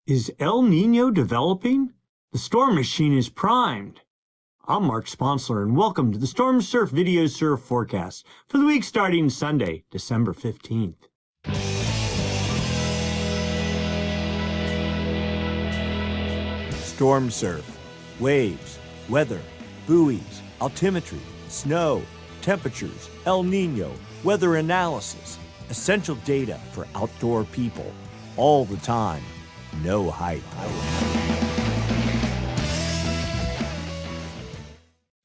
Is El Nino developing? The storm machine is primed. I'm Mark Sponsler, and welcome to the Stormsurf Video Surf Forecast for the week starting Sunday, December 15th. Stormsurf, waves, weather, buoys, altimetry, snow, temperatures, El Nino, weather analysis, essential data for outdoor people, all the time, no hype.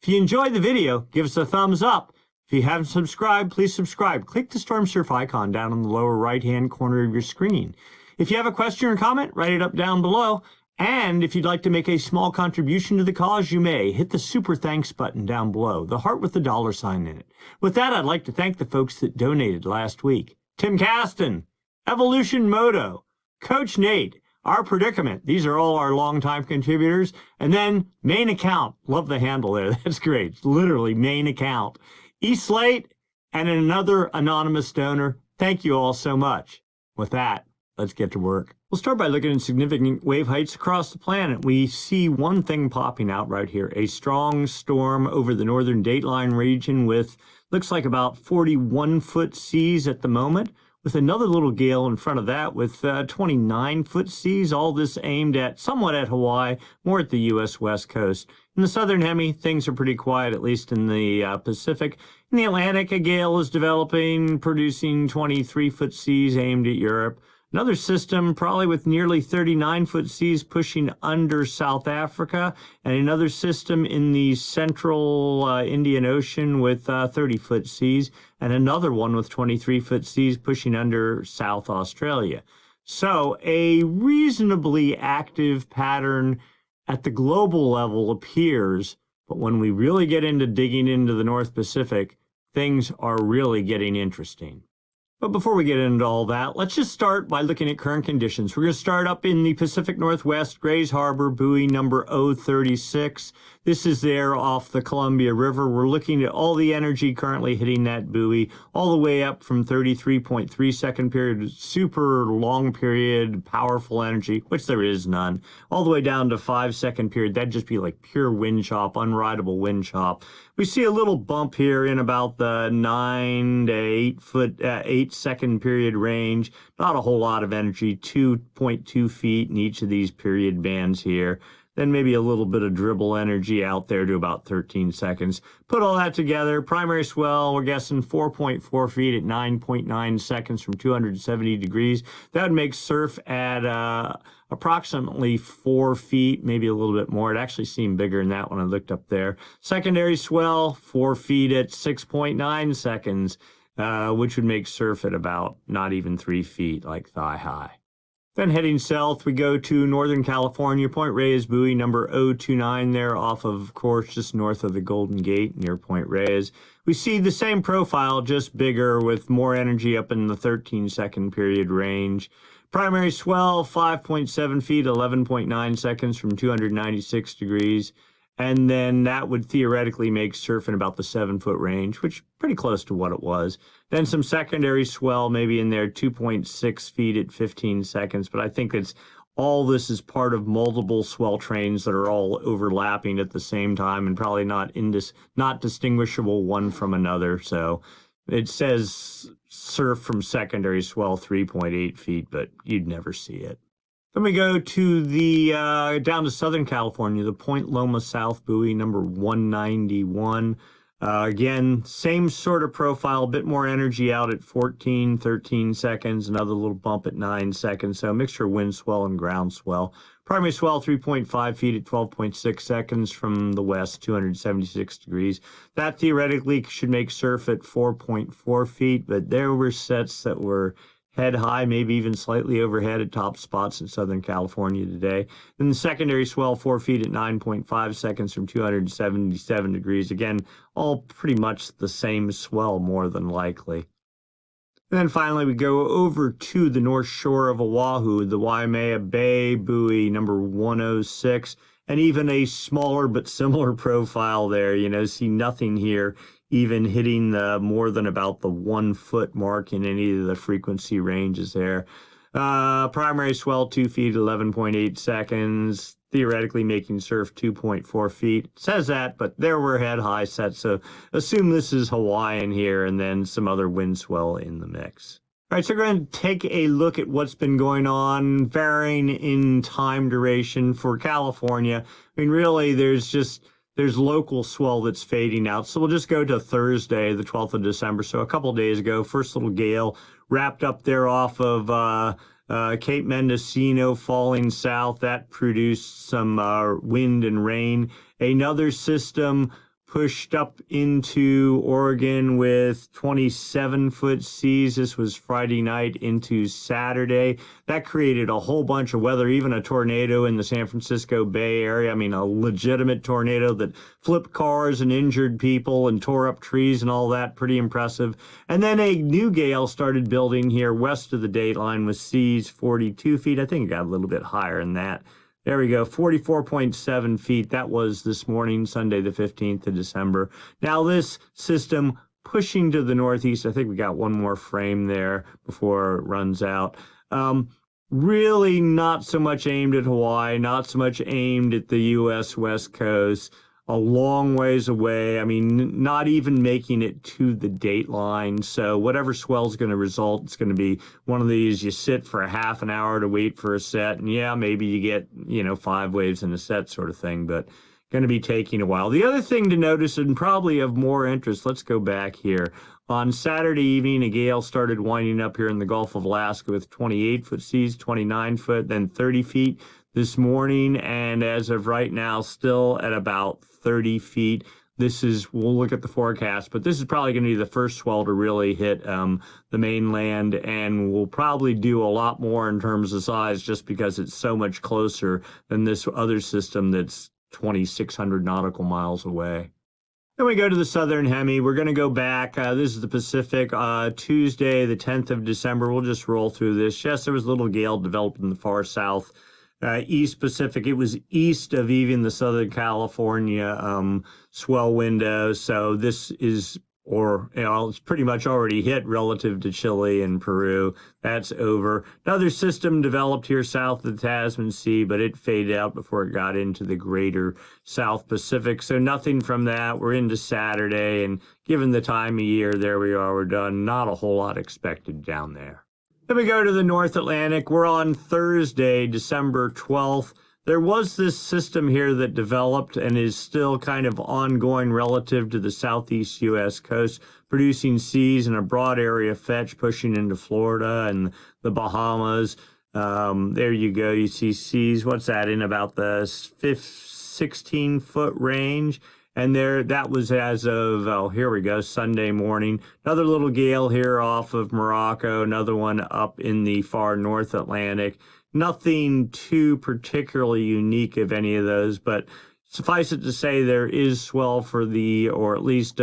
If you enjoyed the video, give us a thumbs up. If you haven't subscribed, please subscribe. Click the Stormsurf icon down in the lower right-hand corner of your screen. If you have a question or comment, write it up down below. And if you'd like to make a small contribution to the cause, you may. Hit the super thanks button down below, the heart with the $sign in it. With that, I'd like to thank the folks that donated last week. Tim Caston, Evolution Moto, Coach Nate, Our Predicament. These are all our longtime contributors. And then Main Account. Love the handle there. That's great. It's literally Main Account. E-Slate and another anonymous donor. Thank you all so much. With that, let's get to work. We'll start by looking at significant wave heights across the planet. We see one thing popping out right here, a strong storm over the northern dateline region with, looks like about 41-foot seas at the moment, with another little gale in front of that with 29-foot seas, all this aimed at somewhat at Hawaii, more at the U.S. West Coast. In the southern hemi, things are pretty quiet, at least in the Pacific. In the Atlantic, a gale is developing, producing 23-foot seas aimed at Europe. Another system, probably with nearly 39-foot seas pushing under South Africa, and another system in the central Indian Ocean with 30-foot seas, and another one with 23-foot seas pushing under South Australia. So a reasonably active pattern at the global level appears, but when we really get into digging into the North Pacific, things are really getting interesting. But before we get into all that, let's just start by looking at current conditions. We're going to start up in the Pacific Northwest, Grays Harbor, buoy number 036. This is there off the Columbia River. We're looking at all the energy currently hitting that buoy, all the way up from 33.3 second period, super long period, powerful energy, which there is none, all the way down to 5 second period. That'd just be like pure wind chop, unrideable wind chop. We see a little bump here in about the 9 to 8 second period range. Not a whole lot of energy, 2.2 feet in each of these period bands here. Then maybe a little bit of dribble energy out there to about 13 seconds. Put all that together, primary swell, we're guessing 4.4 feet at 9.9 seconds from 270 degrees. That would make surf at approximately 4 feet, maybe a little bit more. It actually seemed bigger than that when I looked up there. Secondary swell, 4 feet at 6.9 seconds, which would make surf at about not even 3 feet, like thigh high. Then heading south, we go to Northern California, Point Reyes buoy number 029 there off of course, just north of the Golden Gate near Point Reyes. We see the same profile, just bigger with more energy up in the 13 second period range. Primary swell, 5.7 feet, 11.9 seconds from 296 degrees. And then that would theoretically make surf in about the 7-foot range, which pretty close to what it was. Then some secondary swell, maybe in there, 2.6 feet at 15 seconds. But I think it's all this is part of multiple swell trains that are all overlapping at the same time and probably not distinguishable one from another. So it says surf from secondary swell 3.8 feet, but you'd never see it. Then we go to the down to Southern California, the Point Loma South buoy number 191. Again, same sort of profile, a bit more energy out at 14, 13 seconds, another little bump at 9 seconds. So a mixture of wind swell and ground swell. Primary swell, 3.5 feet at 12.6 seconds from the west, 276 degrees. That theoretically should make surf at 4.4 feet, but there were sets that were head high, maybe even slightly overhead at top spots in Southern California today. Then the secondary swell, 4 feet at 9.5 seconds from 277 degrees. Again, all pretty much the same swell, more than likely. And then finally, we go over to the north shore of Oahu, the Waimea Bay buoy number 106, and even a smaller but similar profile there. You know, see nothing here even hitting the more than about the 1 foot mark in any of the frequency ranges there. Primary swell 2 feet, 11.8 seconds. Theoretically making surf 2.4 feet. It says that, but there were head high sets, so assume this is Hawaiian here, and then some other wind swell in the mix. All right, so we're going to take a look at what's been going on, varying in time duration for California. I mean, really, there's local swell that's fading out. So we'll just go to Thursday, the 12th of December. So a couple of days ago, first little gale wrapped up there off of Cape Mendocino falling south. That produced some wind and rain. Another system pushed up into Oregon with 27-foot seas. This was Friday night into Saturday. That created a whole bunch of weather, even a tornado in the San Francisco Bay Area. I mean, a legitimate tornado that flipped cars and injured people and tore up trees and all that. Pretty impressive. And then a new gale started building here west of the dateline with seas 42 feet. I think it got a little bit higher than that. There we go, 44.7 feet. That was this morning, Sunday, the 15th of December. Now this system pushing to the northeast. I think we got one more frame there before it runs out. Really not so much aimed at Hawaii, not so much aimed at the U.S. West Coast. A long ways away. I mean, not even making it to the dateline. So whatever swell's going to result, it's going to be one of these. You sit for a half an hour to wait for a set, and yeah, maybe you get 5 waves in a set sort of thing, but going to be taking a while. The other thing to notice, and probably of more interest, let's go back here. On Saturday evening, a gale started winding up here in the Gulf of Alaska with 28-foot seas, 29 foot, then 30 feet this morning, and as of right now, still at about 30 feet. We'll look at the forecast, but this is probably going to be the first swell to really hit the mainland, and we'll probably do a lot more in terms of size just because it's so much closer than this other system that's 2,600 nautical miles away. Then we go to the southern hemi. We're going to go back. This is the Pacific. Tuesday, the 10th of December. We'll just roll through this. Yes, there was a little gale developed in the far south. East Pacific. It was east of even the Southern California swell window. So this is, it's pretty much already hit relative to Chile and Peru. That's over. Another system developed here south of the Tasman Sea, but it faded out before it got into the greater South Pacific. So nothing from that. We're into Saturday, and given the time of year, there we are. We're done. Not a whole lot expected down there. Then we go to the North Atlantic. We're on Thursday, December 12th. There was this system here that developed and is still kind of ongoing relative to the southeast U.S. coast, producing seas in a broad area fetch, pushing into Florida and the Bahamas. There you go. You see seas. What's that, in about the 16-foot range? And that was as of, here we go, Sunday morning. Another little gale here off of Morocco, another one up in the far North Atlantic. Nothing too particularly unique of any of those, but suffice it to say there is swell for or at least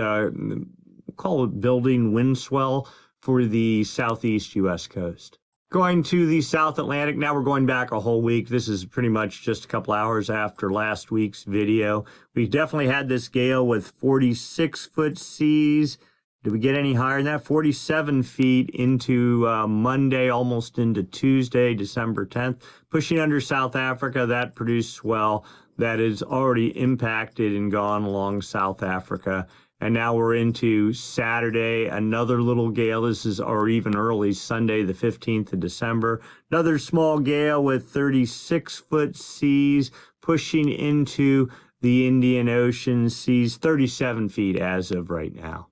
call it building wind swell for the southeast U.S. coast. Going to the South Atlantic, now we're going back a whole week. This is pretty much just a couple hours after last week's video. We definitely had this gale with 46-foot seas. Did we get any higher than that? 47 feet into Monday, almost into Tuesday, December 10th. Pushing under South Africa, that produced swell that is already impacted and gone along South Africa. And now we're into Saturday, another little gale. This is, or even early Sunday, the 15th of December. Another small gale with 36-foot seas pushing into the Indian Ocean seas, 37 feet as of right now.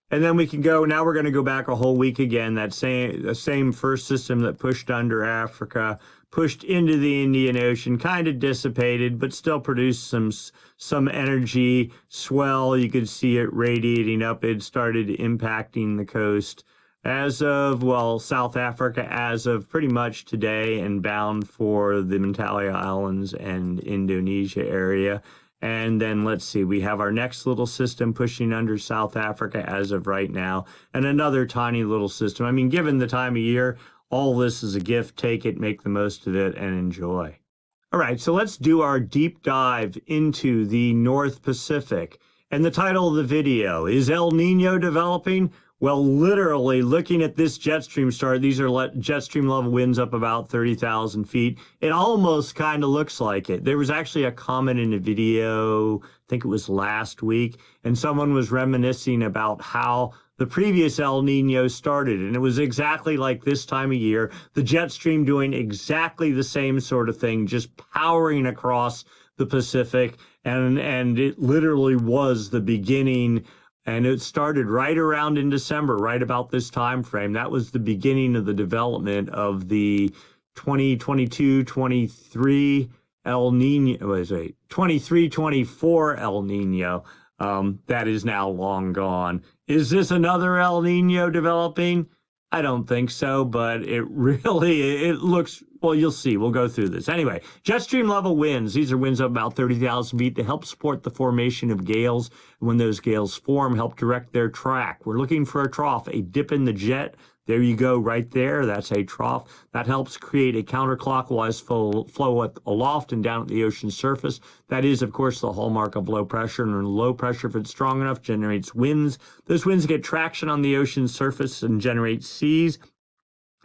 And then we can go, now we're going to go back a whole week again. The same first system that pushed under Africa, pushed into the Indian Ocean, kind of dissipated, but still produced some energy swell. You could see it radiating up. It started impacting the coast as of, South Africa as of pretty much today, and bound for the Mentawai Islands and Indonesia area. And then let's see, we have our next little system pushing under South Africa as of right now, and another tiny little system. I mean, given the time of year, all this is a gift. Take it, make the most of it, and enjoy. All right, so let's do our deep dive into the North Pacific. And the title of the video, is El Nino developing? Well, literally, looking at this Jetstream chart, these are Jetstream level winds up about 30,000 feet. It almost kind of looks like it. There was actually a comment in a video, I think it was last week, and someone was reminiscing about how the previous El Nino started, and it was exactly like this time of year. The Jetstream doing exactly the same sort of thing, just powering across the Pacific, and it literally was the beginning. And it started right around in December, right about this time frame. That was the beginning of the development of the 2022-23 El Nino, 23-24 El Nino. That is now long gone. Is this another El Nino developing? I don't think so, but it looks, well, you'll see. We'll go through this. Anyway, Jetstream level winds. These are winds of about 30,000 feet. They help support the formation of gales. When those gales form, help direct their track. We're looking for a trough, a dip in the jet. There you go, right there. That's a trough. That helps create a counterclockwise flow aloft and down at the ocean surface. That is, of course, the hallmark of low pressure. And low pressure, if it's strong enough, generates winds. Those winds get traction on the ocean surface and generate seas.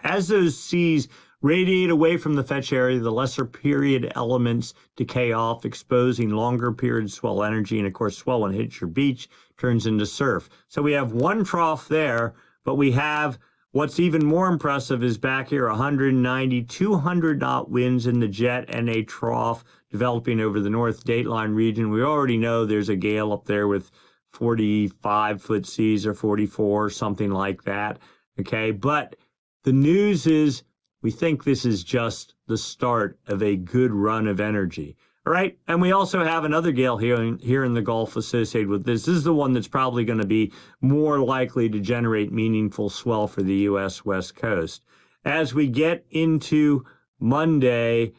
As those seas radiate away from the fetch area, the lesser period elements decay off, exposing longer period swell energy. And of course, swell, when it hits your beach, turns into surf. So we have one trough there, but we have what's even more impressive is back here, 190, 200 knot winds in the jet and a trough developing over the North Dateline region. We already know there's a gale up there with 45-foot seas or 44, something like that. Okay, but the news is we think this is just the start of a good run of energy. All right, and we also have another gale here in the Gulf associated with this. This is the one that's probably going to be more likely to generate meaningful swell for the U.S. West Coast. As we get into Monday,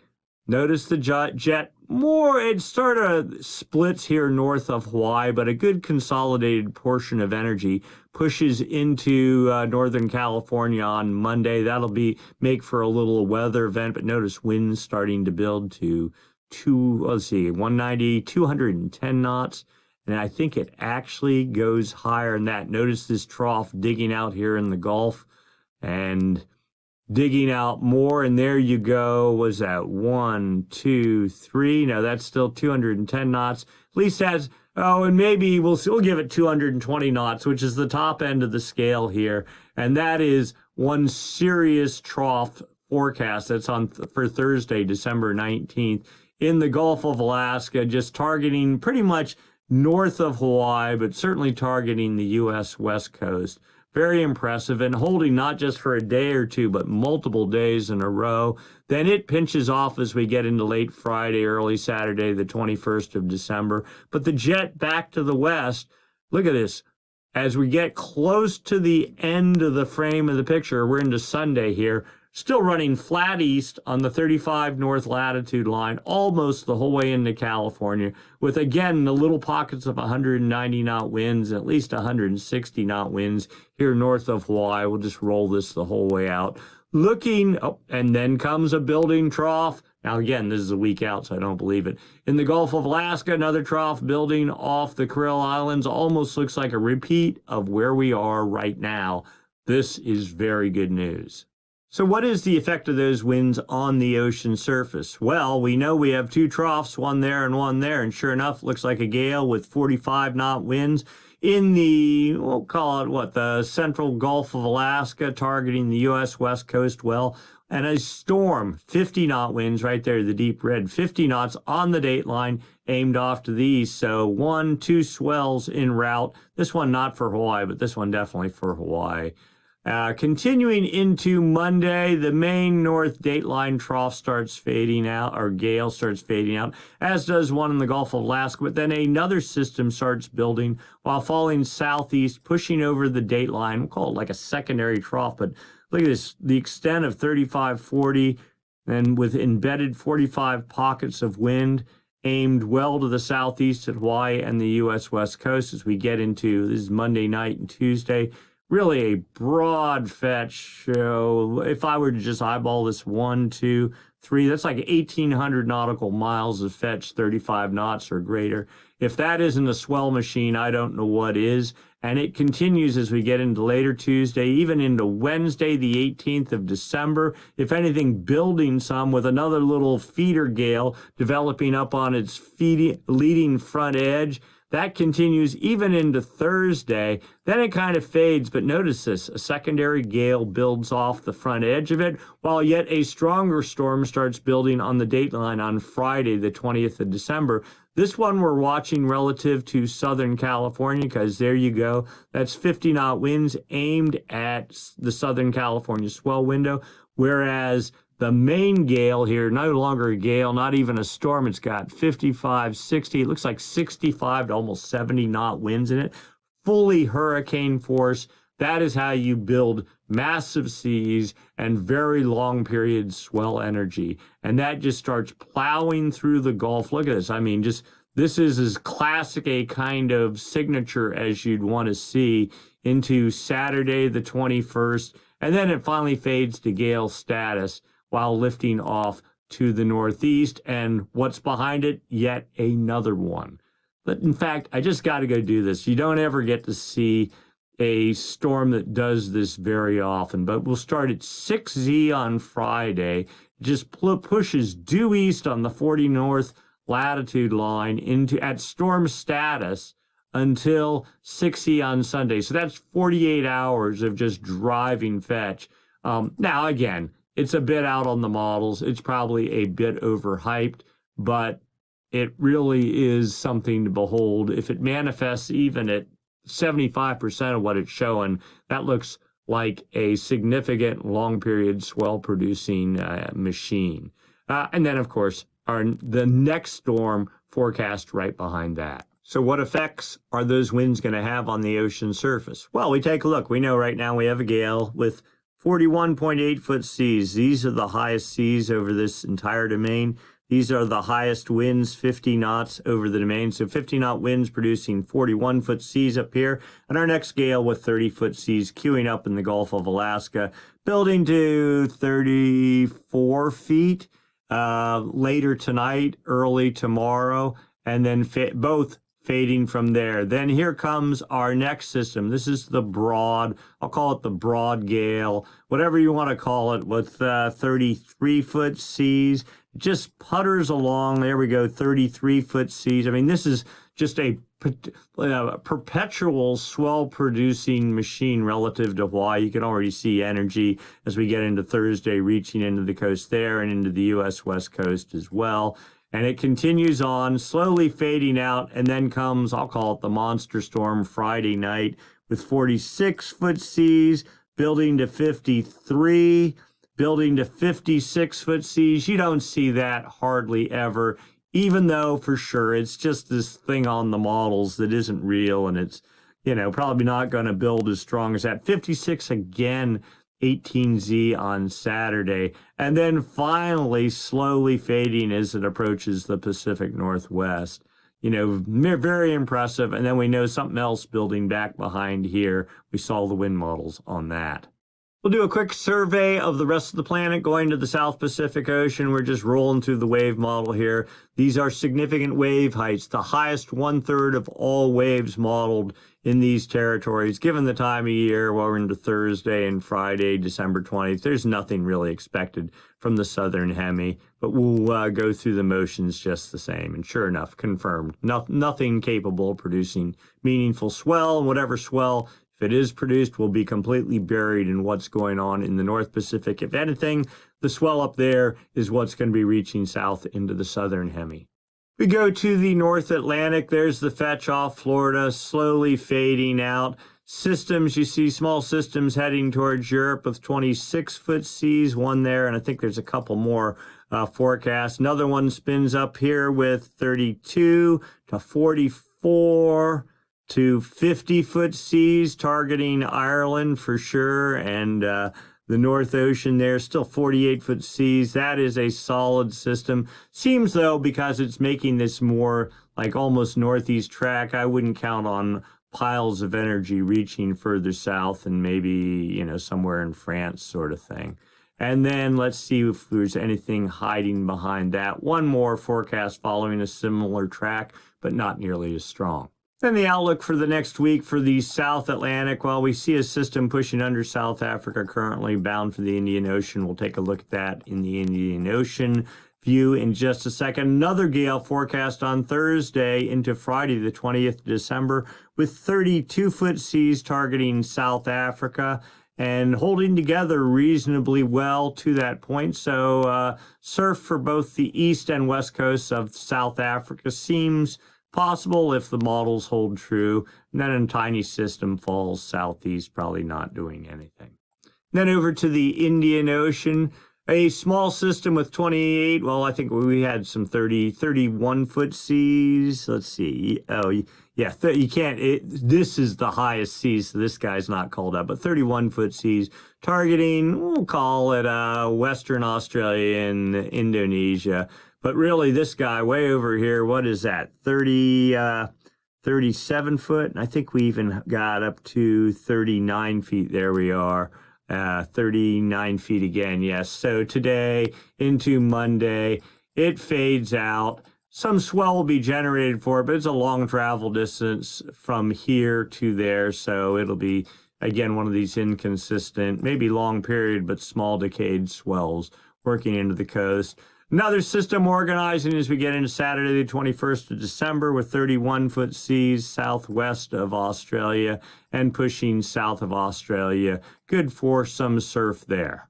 notice the jet more, it sort of splits here north of Hawaii, but a good consolidated portion of energy pushes into Northern California on Monday. That'll make for a little weather event, but notice winds starting to build to 190, 210 knots. And I think it actually goes higher than that. Notice this trough digging out here in the Gulf and digging out more. And there you go. Was that 1, 2, 3? No, that's still 210 knots. At least that's, and maybe we'll give it 220 knots, which is the top end of the scale here. And that is one serious trough forecast that's on for Thursday, December 19th. In the Gulf of Alaska, just targeting pretty much north of Hawaii, but certainly targeting the U.S. West Coast. Very impressive, and holding not just for a day or two, but multiple days in a row. Then it pinches off as we get into late Friday, early Saturday, the 21st of December. But the jet back to the west, look at this. As we get close to the end of the frame of the picture, we're into Sunday here, still running flat east on the 35 north latitude line, almost the whole way into California, with, again, the little pockets of 190 knot winds, at least 160 knot winds here north of Hawaii. We'll just roll this the whole way out. And then comes a building trough. Now, again, this is a week out, so I don't believe it. In the Gulf of Alaska, another trough building off the Kuril Islands. Almost looks like a repeat of where we are right now. This is very good news. So what is the effect of those winds on the ocean surface? Well, we know we have two troughs, one there and one there, and sure enough, looks like a gale with 45 knot winds in the, we'll call it the central Gulf of Alaska, targeting the U.S. West Coast well, and a storm, 50 knot winds right there, the deep red, 50 knots on the dateline, aimed off to the east. So 1, 2 swells en route. This one not for Hawaii, but this one definitely for Hawaii. Continuing into Monday, the main north dateline trough starts fading out, or gale starts fading out, as does one in the Gulf of Alaska, but then another system starts building while falling southeast, pushing over the dateline. We'll call it like a secondary trough, but look at this, the extent of 35-40, and with embedded 45 pockets of wind aimed well to the southeast at Hawaii and the U.S. West Coast as we get into, this is Monday night and Tuesday. really a broad fetch. So if I were to just eyeball this 1, 2, 3, that's like 1,800 nautical miles of fetch, 35 knots or greater. If that isn't a swell machine, I don't know what is. And it continues as we get into later Tuesday, even into Wednesday, the 18th of December. If anything, building some with another little feeder gale developing up on its leading front edge. That continues even into Thursday. Then it kind of fades, but notice this, a secondary gale builds off the front edge of it, while yet a stronger storm starts building on the dateline on Friday, the 20th of December. This one we're watching relative to Southern California, because there you go. That's 50-knot winds aimed at the Southern California swell window, whereas the main gale here, no longer a gale, not even a storm. It's got 55, 60, it looks like 65 to almost 70-knot winds in it. Fully hurricane force. That is how you build massive seas and very long period swell energy. And that just starts plowing through the Gulf. Look at this. I mean, just this is as classic a kind of signature as you'd want to see into Saturday, the 21st. And then it finally fades to gale status while lifting off to the northeast. And what's behind it? Yet another one. But in fact, I just got to go do this. You don't ever get to see a storm that does this very often, but we'll start at 6Z on Friday. Just pushes due east on the 40 north latitude line into at storm status until 6E on Sunday. So that's 48 hours of just driving fetch. Now, again, it's a bit out on the models. It's probably a bit overhyped, but it really is something to behold. If it manifests even at 75% of what it's showing, that looks like a significant long period swell producing machine. And then, of course, the next storm forecast right behind that. So what effects are those winds going to have on the ocean surface? Well, we take a look. We know right now we have a gale with 41.8 foot seas. These are the highest seas over this entire domain. These are the highest winds, 50 knots over the domain. So 50-knot winds producing 41-foot seas up here. And our next gale with 30-foot seas queuing up in the Gulf of Alaska, building to 34 feet later tonight, early tomorrow, and then both fading from there. Then here comes our next system. This is the broad, I'll call it the broad gale, whatever you want to call it, with 33-foot seas. Just putters along. There we go, 33-foot seas. I mean, this is just a perpetual swell-producing machine relative to Hawaii. You can already see energy as we get into Thursday, reaching into the coast there and into the U.S. West Coast as well. And it continues on, slowly fading out, and then comes, I'll call it the monster storm, Friday night with 46-foot seas, building to 53, building to 56-foot seas. You don't see that hardly ever, even though for sure it's just this thing on the models that isn't real, and it's, you know, probably not going to build as strong as that. 56 again, 18Z on Saturday, and then finally slowly fading as it approaches the Pacific Northwest. You know, very impressive. And then we know something else building back behind here. We saw the wind models on that. We'll do a quick survey of the rest of the planet going to the South Pacific Ocean. We're just rolling through the wave model here. These are significant wave heights, the highest 1/3 of all waves modeled in these territories. Given the time of year, well, we're into Thursday and Friday, December 20th, there's nothing really expected from the southern hemi, but we'll go through the motions just the same. And sure enough, confirmed, nothing capable of producing meaningful swell. And whatever swell, if it is produced, will be completely buried in what's going on in the North Pacific. If anything, the swell up there is what's going to be reaching south into the southern hemi. We go to the North Atlantic. There's the fetch off Florida, slowly fading out. Systems, you see small systems heading towards Europe with 26-foot seas, one there, and I think there's a couple more forecasts. Another one spins up here with 32 to 44 to 50-foot seas, targeting Ireland for sure, and the North Ocean there, still 48-foot seas. That is a solid system. Seems, though, because it's making this more like almost northeast track, I wouldn't count on piles of energy reaching further south and maybe, somewhere in France sort of thing. And then let's see if there's anything hiding behind that. One more forecast following a similar track, but not nearly as strong. Then the outlook for the next week for the South Atlantic. Well, we see a system pushing under South Africa currently bound for the Indian Ocean. We'll take a look at that in the Indian Ocean view in just a second. Another gale forecast on Thursday into Friday, the 20th of December, with 32-foot seas targeting South Africa and holding together reasonably well to that point. So surf for both the east and west coasts of South Africa seems possible if the models hold true. And then a tiny system falls southeast, probably not doing anything. Then over to the Indian Ocean, a small system with 28, well, I think we had some 31-foot seas. Let's see. Oh, yeah, you can't, this is the highest seas, so this guy's not called up, but 31-foot seas targeting, we'll call it Western Australia and Indonesia. But really, this guy way over here, what is that, 37 foot? I think we even got up to 39 feet. There we are. 39 feet again, yes. So today into Monday, it fades out. Some swell will be generated for it, but it's a long travel distance from here to there. So it'll be, again, one of these inconsistent, maybe long period, but small decayed swells working into the coast. Another system organizing as we get into Saturday, the 21st of December, with 31-foot seas southwest of Australia and pushing south of Australia. Good for some surf there.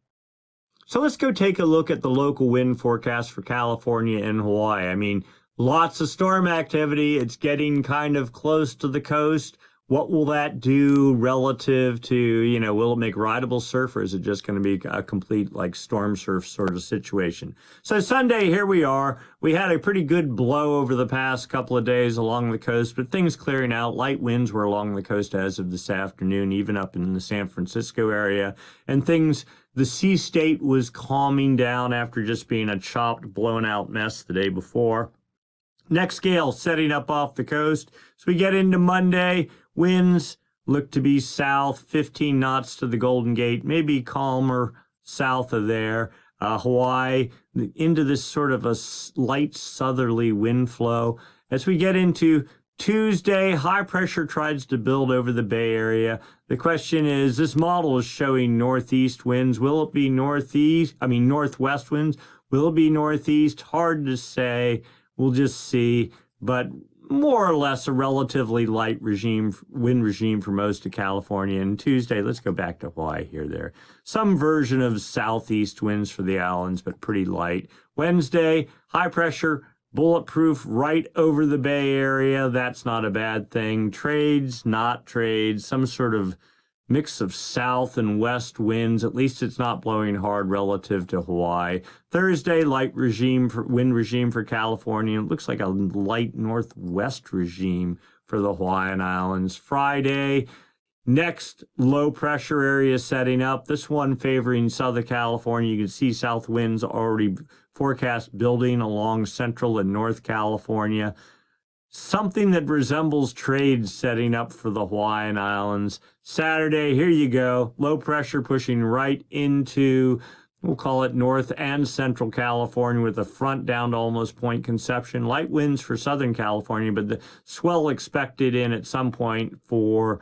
So let's go take a look at the local wind forecast for California and Hawaii. I mean, lots of storm activity. It's getting kind of close to the coast. What will that do relative to, will it make rideable surf, or is it just going to be a complete like storm surf sort of situation? So Sunday, here we are. We had a pretty good blow over the past couple of days along the coast, but things clearing out. Light winds were along the coast as of this afternoon, even up in the San Francisco area. And the sea state was calming down after just being a chopped, blown out mess the day before. Next gale setting up off the coast. So we get into Monday. Winds look to be south, 15 knots to the Golden Gate, maybe calmer south of there. Hawaii, into this sort of a light southerly wind flow. As we get into Tuesday, high pressure tries to build over the Bay Area. The question is, this model is showing northeast winds. Will it be northwest winds? Will it be northeast? Hard to say. We'll just see. But more or less a relatively light wind regime for most of California. And Tuesday, let's go back to Hawaii here, there. Some version of southeast winds for the islands, but pretty light. Wednesday, high pressure, bulletproof right over the Bay Area. That's not a bad thing. Trades, not trades, some sort of mix of south and west winds. At least it's not blowing hard relative to Hawaii. Thursday, light wind regime for California. It looks like a light northwest regime for the Hawaiian Islands. Friday, next low pressure area setting up. This one favoring Southern California. You can see south winds already forecast building along Central and North California. Something that resembles trades setting up for the Hawaiian Islands. Saturday, here you go. Low pressure pushing right into, we'll call it North and Central California with the front down to almost Point Conception. Light winds for Southern California, but the swell expected in at some point for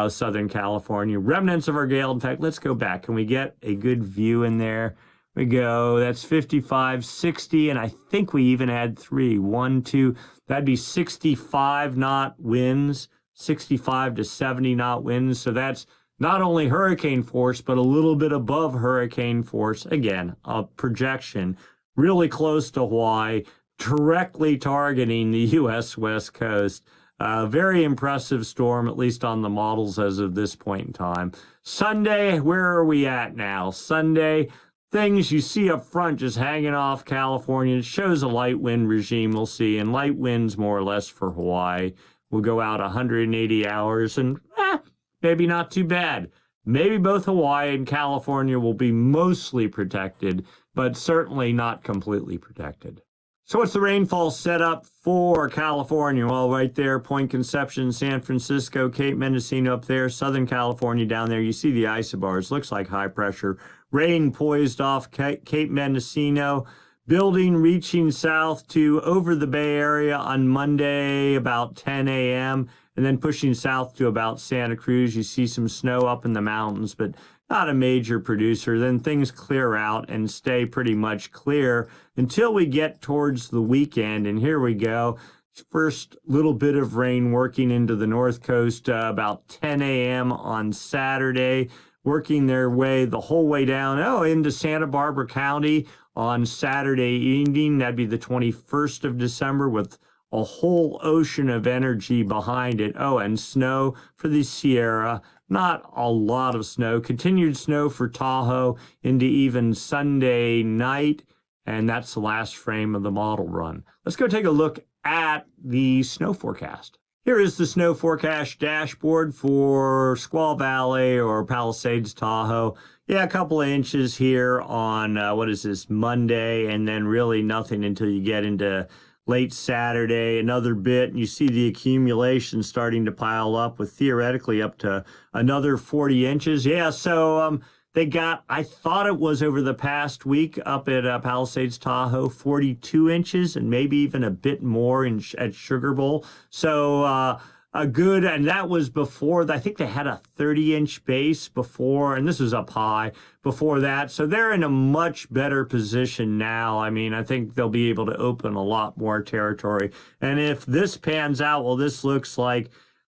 Southern California. Remnants of our gale. In fact, let's go back. Can we get a good view in there? We go. That's 55, 60, and I think we even had 1, 2. That'd be 65 knot winds, 65 to 70 knot winds. So that's not only hurricane force, but a little bit above hurricane force. Again, a projection really close to Hawaii, directly targeting the U.S. West Coast. Very impressive storm, at least on the models as of this point in time. Sunday, where are we at now? Sunday, things you see up front just hanging off California. It shows a light wind regime we'll see, and light winds more or less for Hawaii. We'll go out 180 hours, and maybe not too bad. Maybe both Hawaii and California will be mostly protected, but certainly not completely protected. So what's the rainfall setup for California? Well, right there, Point Conception, San Francisco, Cape Mendocino up there, Southern California down there. You see the isobars. Looks like high pressure. Rain poised off Cape Mendocino. Building reaching south to over the Bay Area on Monday about 10 a.m. and then pushing south to about Santa Cruz. You see some snow up in the mountains, but not a major producer. Then things clear out and stay pretty much clear until we get towards the weekend. And here we go. First little bit of rain working into the north coast about 10 a.m. on Saturday, working their way the whole way down, into Santa Barbara County on Saturday evening. That'd be the 21st of December with a whole ocean of energy behind it. Oh, and snow for the Sierra. Not a lot of snow. Continued snow for Tahoe into even Sunday night. And that's the last frame of the model run. Let's go take a look at the snow forecast. Here is the snow forecast dashboard for Squaw Valley or Palisades, Tahoe. Yeah, a couple of inches here on, Monday, and then really nothing until you get into late Saturday, another bit, and you see the accumulation starting to pile up with theoretically up to another 40 inches. Yeah, so they got, I thought it was over the past week up at Palisades, Tahoe, 42 inches and maybe even a bit more at Sugar Bowl. So a good, and that was before, I think they had a 30-inch base before, and this was up high before that. So they're in a much better position now. I mean, I think they'll be able to open a lot more territory. And if this pans out, well, this looks like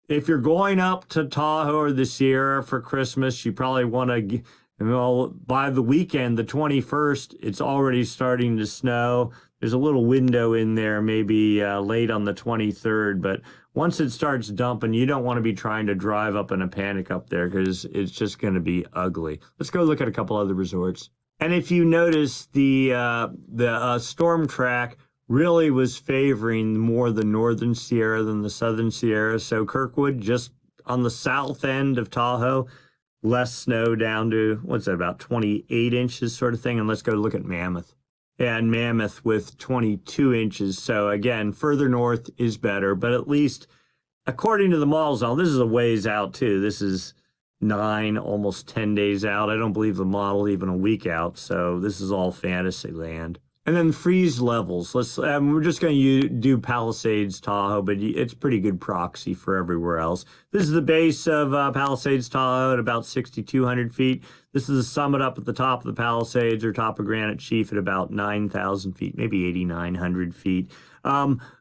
if you're going up to Tahoe or the Sierra for Christmas, you probably want to, by the weekend, the 21st, it's already starting to snow. There's a little window in there, maybe late on the 23rd, but once it starts dumping, you don't want to be trying to drive up in a panic up there because it's just going to be ugly. Let's go look at a couple other resorts. And if you notice, the storm track really was favoring more the northern Sierra than the southern Sierra. So Kirkwood, just on the south end of Tahoe, less snow down to, about 28 inches sort of thing. And let's go look at Mammoth. And Mammoth with 22 inches. So again, further north is better, but at least according to the models, now this is a ways out too. This is 9, almost 10 days out. I don't believe the model even a week out. So this is all fantasy land. And then freeze levels. We're just going to do Palisades, Tahoe, but it's pretty good proxy for everywhere else. This is the base of Palisades, Tahoe at about 6,200 feet. This is the summit up at the top of the Palisades or top of Granite Chief at about 9,000 feet, maybe 8,900 feet.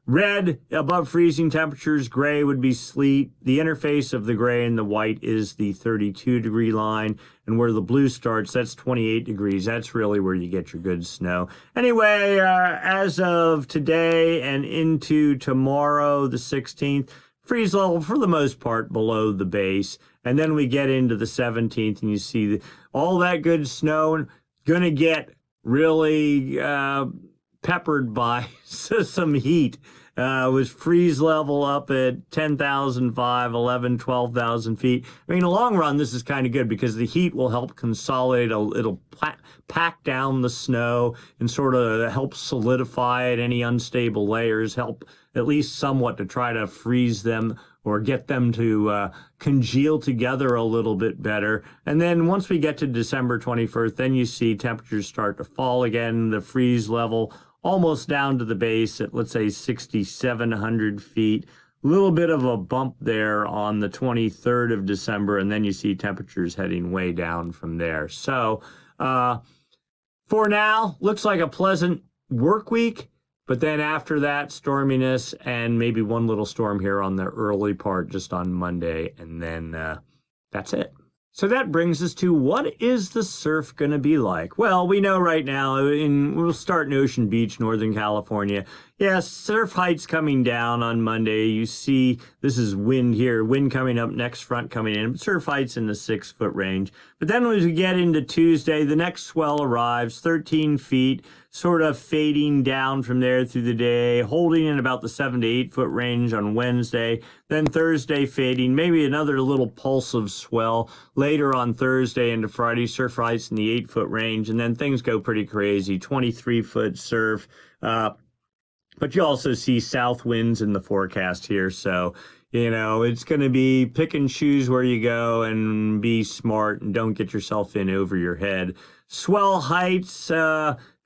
Red, above freezing temperatures. Gray would be sleet. The interface of the gray and the white is the 32-degree line. And where the blue starts, that's 28 degrees. That's really where you get your good snow. Anyway, as of today and into tomorrow, the 16th, freeze level for the most part below the base. And then we get into the 17th and you see all that good snow going to get really peppered by some heat. Was freeze level up at 10,005, 11, 12,000 feet. I mean, in the long run, this is kind of good because the heat will help consolidate. It'll pack down the snow and sort of help solidify it. Any unstable layers help at least somewhat to try to freeze them or get them to congeal together a little bit better. And then once we get to December 21st, then you see temperatures start to fall again, the freeze level almost down to the base at, let's say, 6,700 feet. A little bit of a bump there on the 23rd of December, and then you see temperatures heading way down from there. So for now, looks like a pleasant work week, but then after that, storminess and maybe one little storm here on the early part just on Monday, and then that's it. So that brings us to, what is the surf going to be like? Well, we know right now, we'll start in Ocean Beach, Northern California. Yes, surf heights coming down on Monday. You see, this is wind here, wind coming up, next front coming in. Surf heights in the 6-foot range. But then as we get into Tuesday, the next swell arrives, 13 feet, sort of fading down from there through the day, holding in about the 7 to 8 foot range on Wednesday. Then Thursday fading, maybe another little pulse of swell later on Thursday into Friday, surf heights in the 8-foot range. And then things go pretty crazy, 23-foot surf, But you also see south winds in the forecast here. So, it's going to be pick and choose where you go and be smart and don't get yourself in over your head. Swell heights,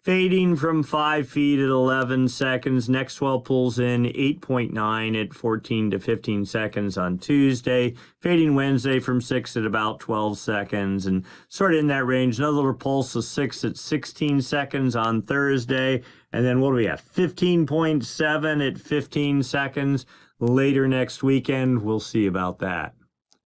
fading from 5 feet at 11 seconds. Next swell pulls in 8.9 at 14 to 15 seconds on Tuesday. Fading Wednesday from 6 at about 12 seconds. And sort of in that range, another little pulse of 6 at 16 seconds on Thursday. And then what do we have? 15.7 at 15 seconds later next weekend. We'll see about that.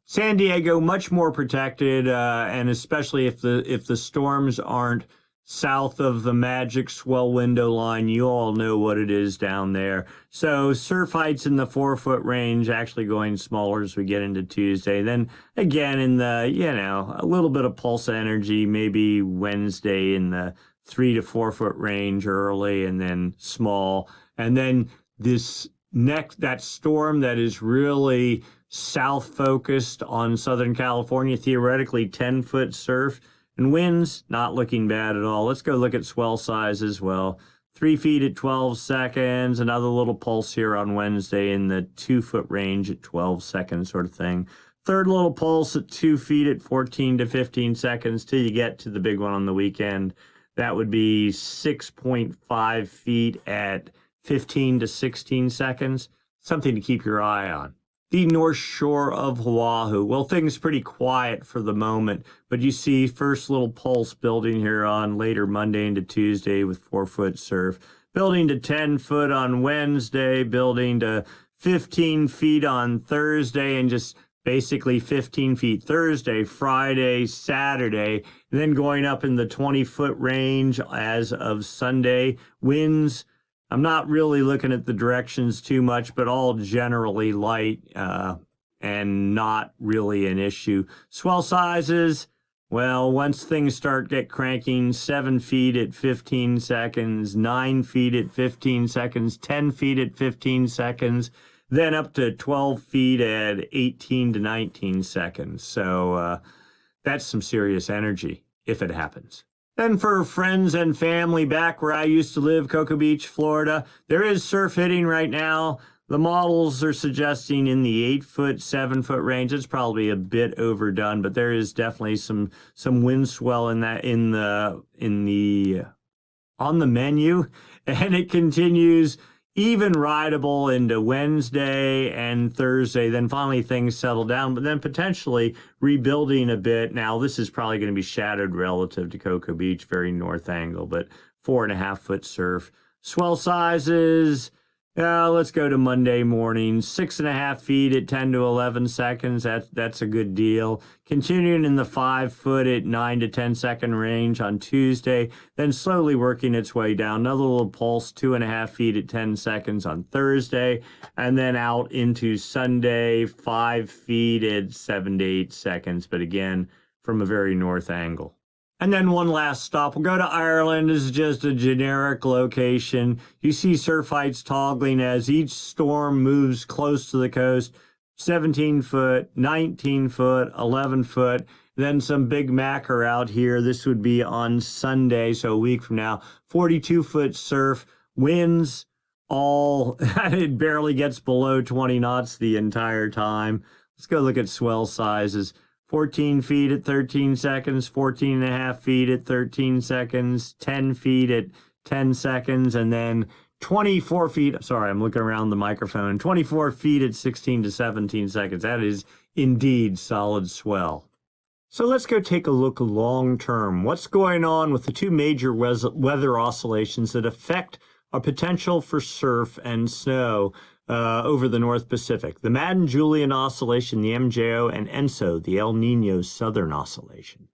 San Diego, much more protected, and especially if the storms aren't south of the magic swell window line, you all know what it is down there. So surf heights in the 4-foot range, actually going smaller as we get into Tuesday. Then again in the, a little bit of pulse energy, maybe Wednesday in the 3 to 4 foot range early and then small. And then that storm that is really south focused on Southern California, theoretically 10-foot surf. And winds, not looking bad at all. Let's go look at swell size as well. 3 feet at 12 seconds. Another little pulse here on Wednesday in the 2-foot range at 12 seconds sort of thing. Third little pulse at 2 feet at 14 to 15 seconds till you get to the big one on the weekend. That would be 6.5 feet at 15 to 16 seconds. Something to keep your eye on. The North Shore of Oahu. Well, things pretty quiet for the moment, but you see first little pulse building here on later Monday into Tuesday with 4-foot surf, building to 10 foot on Wednesday, building to 15 feet on Thursday, and just basically 15 feet Thursday, Friday, Saturday, and then going up in the 20-foot range as of Sunday. Winds, I'm not really looking at the directions too much, but all generally light and not really an issue. Swell sizes, well, once things get cranking, 7 feet at 15 seconds, 9 feet at 15 seconds, 10 feet at 15 seconds, then up to 12 feet at 18 to 19 seconds. So that's some serious energy if it happens. Then for friends and family back where I used to live, Cocoa Beach, Florida, there is surf hitting right now. The models are suggesting in the 8-foot, 7-foot range. It's probably a bit overdone, but there is definitely some wind swell on the menu, and it continues even rideable into Wednesday and Thursday. Then finally things settle down, but then potentially rebuilding a bit. Now this is probably going to be shadowed relative to Cocoa Beach, very north angle, but 4.5-foot surf. Swell sizes, let's go to Monday morning, 6.5 feet at 10 to 11 seconds. That's a good deal. Continuing in the 5-foot at 9 to 10 second range on Tuesday, then slowly working its way down. Another little pulse, 2.5 feet at 10 seconds on Thursday, and then out into Sunday, 5 feet at 7 to 8 seconds, but again, from a very north angle. And then one last stop. We'll go to Ireland. This is just a generic location. You see surf heights toggling as each storm moves close to the coast. 17 foot, 19 foot, 11 foot. Then some Big Mac are out here. This would be on Sunday, so a week from now. 42-foot surf. Winds, it barely gets below 20 knots the entire time. Let's go look at swell sizes. 14 feet at 13 seconds, 14.5 feet at 13 seconds, 10 feet at 10 seconds, and then 24 feet, sorry, I'm looking around the microphone, 24 feet at 16 to 17 seconds. That is indeed solid swell. So let's go take a look long term. What's going on with the two major weather oscillations that affect our potential for surf and snow over the North Pacific? The Madden-Julian Oscillation, the MJO, and ENSO, the El Nino Southern Oscillation.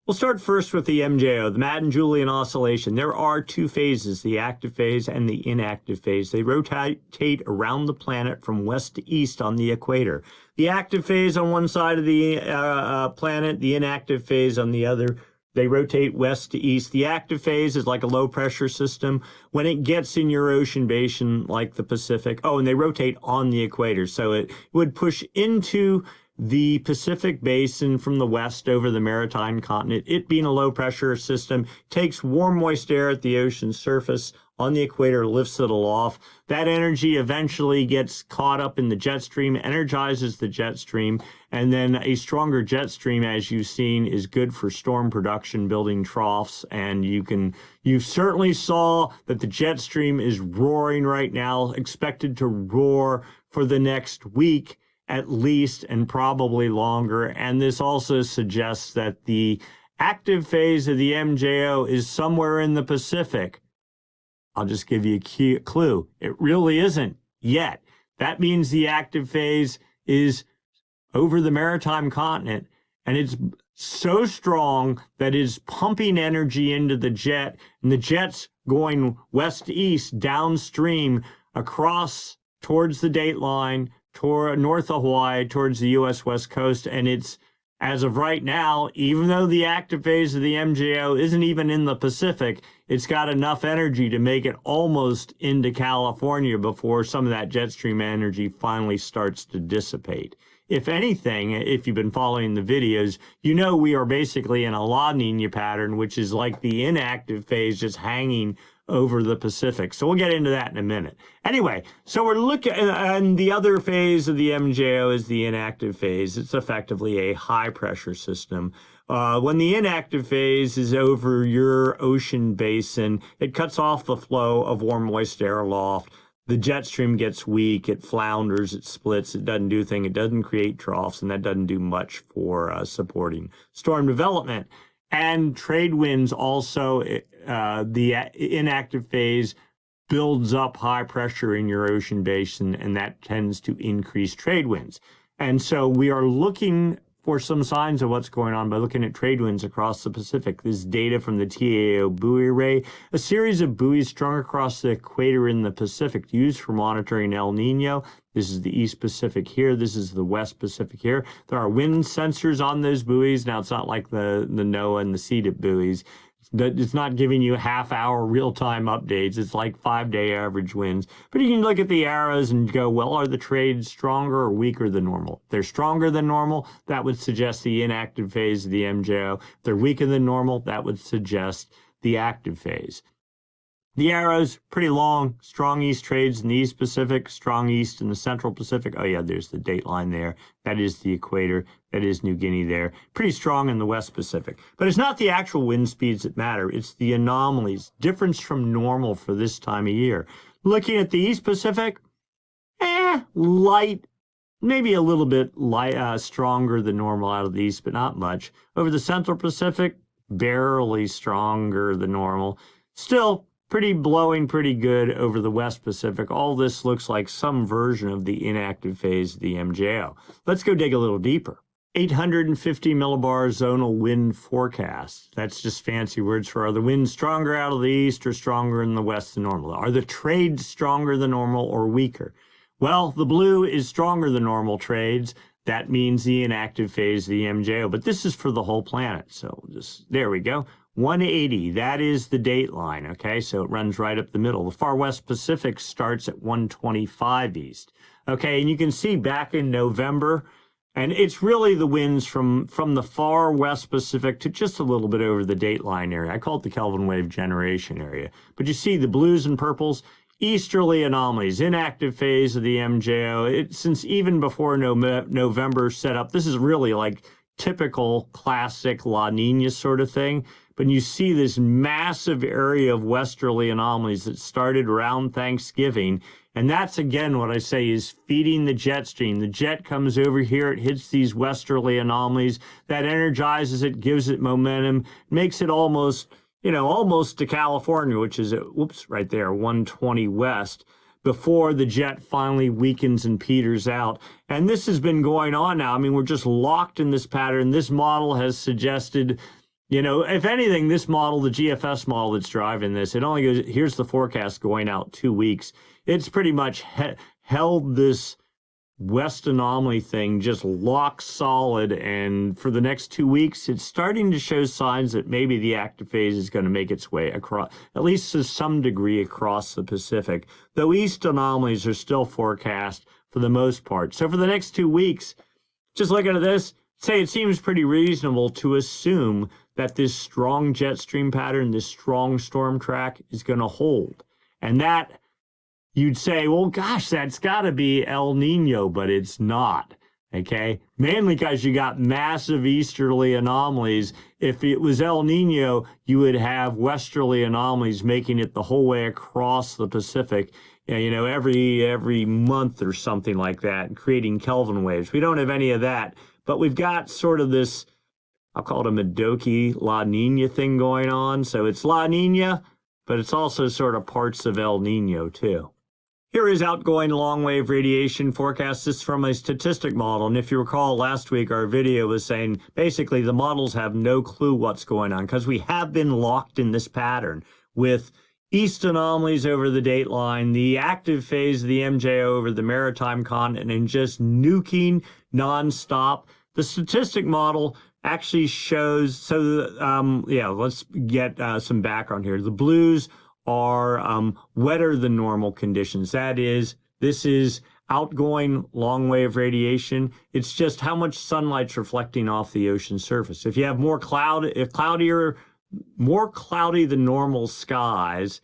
We'll start first with the MJO, the Madden-Julian Oscillation. There are two phases, the active phase and the inactive phase. They rotate around the planet from west to east on the equator. The active phase on one side of the planet, the inactive phase on the other. They rotate west to east. The active phase is like a low pressure system. When it gets in your ocean basin, like the Pacific, and they rotate on the equator. So it would push into the Pacific basin from the west over the maritime continent. It being a low pressure system, takes warm, moist air at the ocean surface on the equator, lifts it aloft. That energy eventually gets caught up in the jet stream, energizes the jet stream, and then a stronger jet stream, as you've seen, is good for storm production, building troughs. And you certainly saw that the jet stream is roaring right now, expected to roar for the next week at least, and probably longer. And this also suggests that the active phase of the MJO is somewhere in the Pacific. I'll just give you a clue. It really isn't yet. That means the active phase is over the maritime continent, and it's so strong that it's pumping energy into the jet, and the jet's going west-east downstream across towards the dateline, toward north of Hawaii, towards the U.S. West Coast. And it's, as of right now, even though the active phase of the MJO isn't even in the Pacific, it's got enough energy to make it almost into California before some of that jet stream energy finally starts to dissipate. If anything, if you've been following the videos, you know we are basically in a La Nina pattern, which is like the inactive phase just hanging over the Pacific. So we'll get into that in a minute. Anyway, so we're looking, and the other phase of the MJO is the inactive phase. It's effectively a high pressure system. When the inactive phase is over your ocean basin, it cuts off the flow of warm, moist air aloft. The jet stream gets weak, it flounders, it splits, it doesn't do anything, it doesn't create troughs, and that doesn't do much for supporting storm development. And trade winds also, the inactive phase builds up high pressure in your ocean basin, and that tends to increase trade winds. And so we are looking for some signs of what's going on by looking at trade winds across the Pacific. This data from the TAO buoy array, a series of buoys strung across the equator in the Pacific used for monitoring El Nino. This is the East Pacific here. This is the West Pacific here. There are wind sensors on those buoys. Now, it's not like the NOAA and the SEDIP buoys. It's not giving you half-hour real-time updates. It's like 5-day average winds. But you can look at the arrows and go, well, are the trades stronger or weaker than normal? If they're stronger than normal, that would suggest the inactive phase of the MJO. If they're weaker than normal, that would suggest the active phase. The arrows, pretty long, strong east trades in the East Pacific, strong east in the Central Pacific. Oh yeah, there's the date line there. That is the equator. That is New Guinea there. Pretty strong in the West Pacific. But it's not the actual wind speeds that matter. It's the anomalies, difference from normal for this time of year. Looking at the East Pacific, light, maybe a little bit light, stronger than normal out of the east, but not much. Over the Central Pacific, barely stronger than normal. Still, blowing pretty good over the West Pacific. All this looks like some version of the inactive phase of the MJO. Let's go dig a little deeper. 850 millibar zonal wind forecast. That's just fancy words for, are the winds stronger out of the east or stronger in the west than normal? Are the trades stronger than normal or weaker? Well, the blue is stronger than normal trades. That means the inactive phase of the MJO, but this is for the whole planet. So there we go. 180, that is the date line, okay? So it runs right up the middle. The far west Pacific starts at 125 east, okay? And you can see back in November, and it's really the winds from the far west Pacific to just a little bit over the date line area. I call it the Kelvin wave generation area. But you see the blues and purples, easterly anomalies, inactive phase of the MJO. Since even before November set up, this is really like typical classic La Nina sort of thing. But you see this massive area of westerly anomalies that started around Thanksgiving. And that's, again, what I say is feeding the jet stream. The jet comes over here, it hits these westerly anomalies, that energizes it, gives it momentum, makes it almost to California, which is, right there, 120 west, before the jet finally weakens and peters out. And this has been going on now. I mean, we're just locked in this pattern. This model has suggested, if anything, this model, the GFS model that's driving this, it only goes, here's the forecast going out 2 weeks. It's pretty much held this west anomaly thing just locked solid. And for the next 2 weeks, it's starting to show signs that maybe the active phase is going to make its way across, at least to some degree, across the Pacific. Though east anomalies are still forecast for the most part. So for the next 2 weeks, just looking at this, say it seems pretty reasonable to assume that this strong jet stream pattern, this strong storm track is going to hold. And that, you'd say, well, gosh, that's got to be El Nino, but it's not. Okay, mainly because you got massive easterly anomalies. If it was El Nino, you would have westerly anomalies making it the whole way across the Pacific, you know, every month or something like that, creating Kelvin waves. We don't have any of that, but we've got sort of this, I'll call it a Medoki La Nina thing going on. So it's La Nina, but it's also sort of parts of El Nino too. Here is outgoing long-wave radiation forecast. This is from a statistic model. And if you recall, last week our video was saying basically the models have no clue what's going on because we have been locked in this pattern with east anomalies over the dateline, the active phase of the MJO over the maritime continent, and just nuking nonstop. The statistic model actually shows, so let's get some background here. The blues are wetter than normal conditions. That is, this is outgoing long wave radiation. It's just how much sunlight's reflecting off the ocean surface. If you have more cloud, more cloudy than normal skies,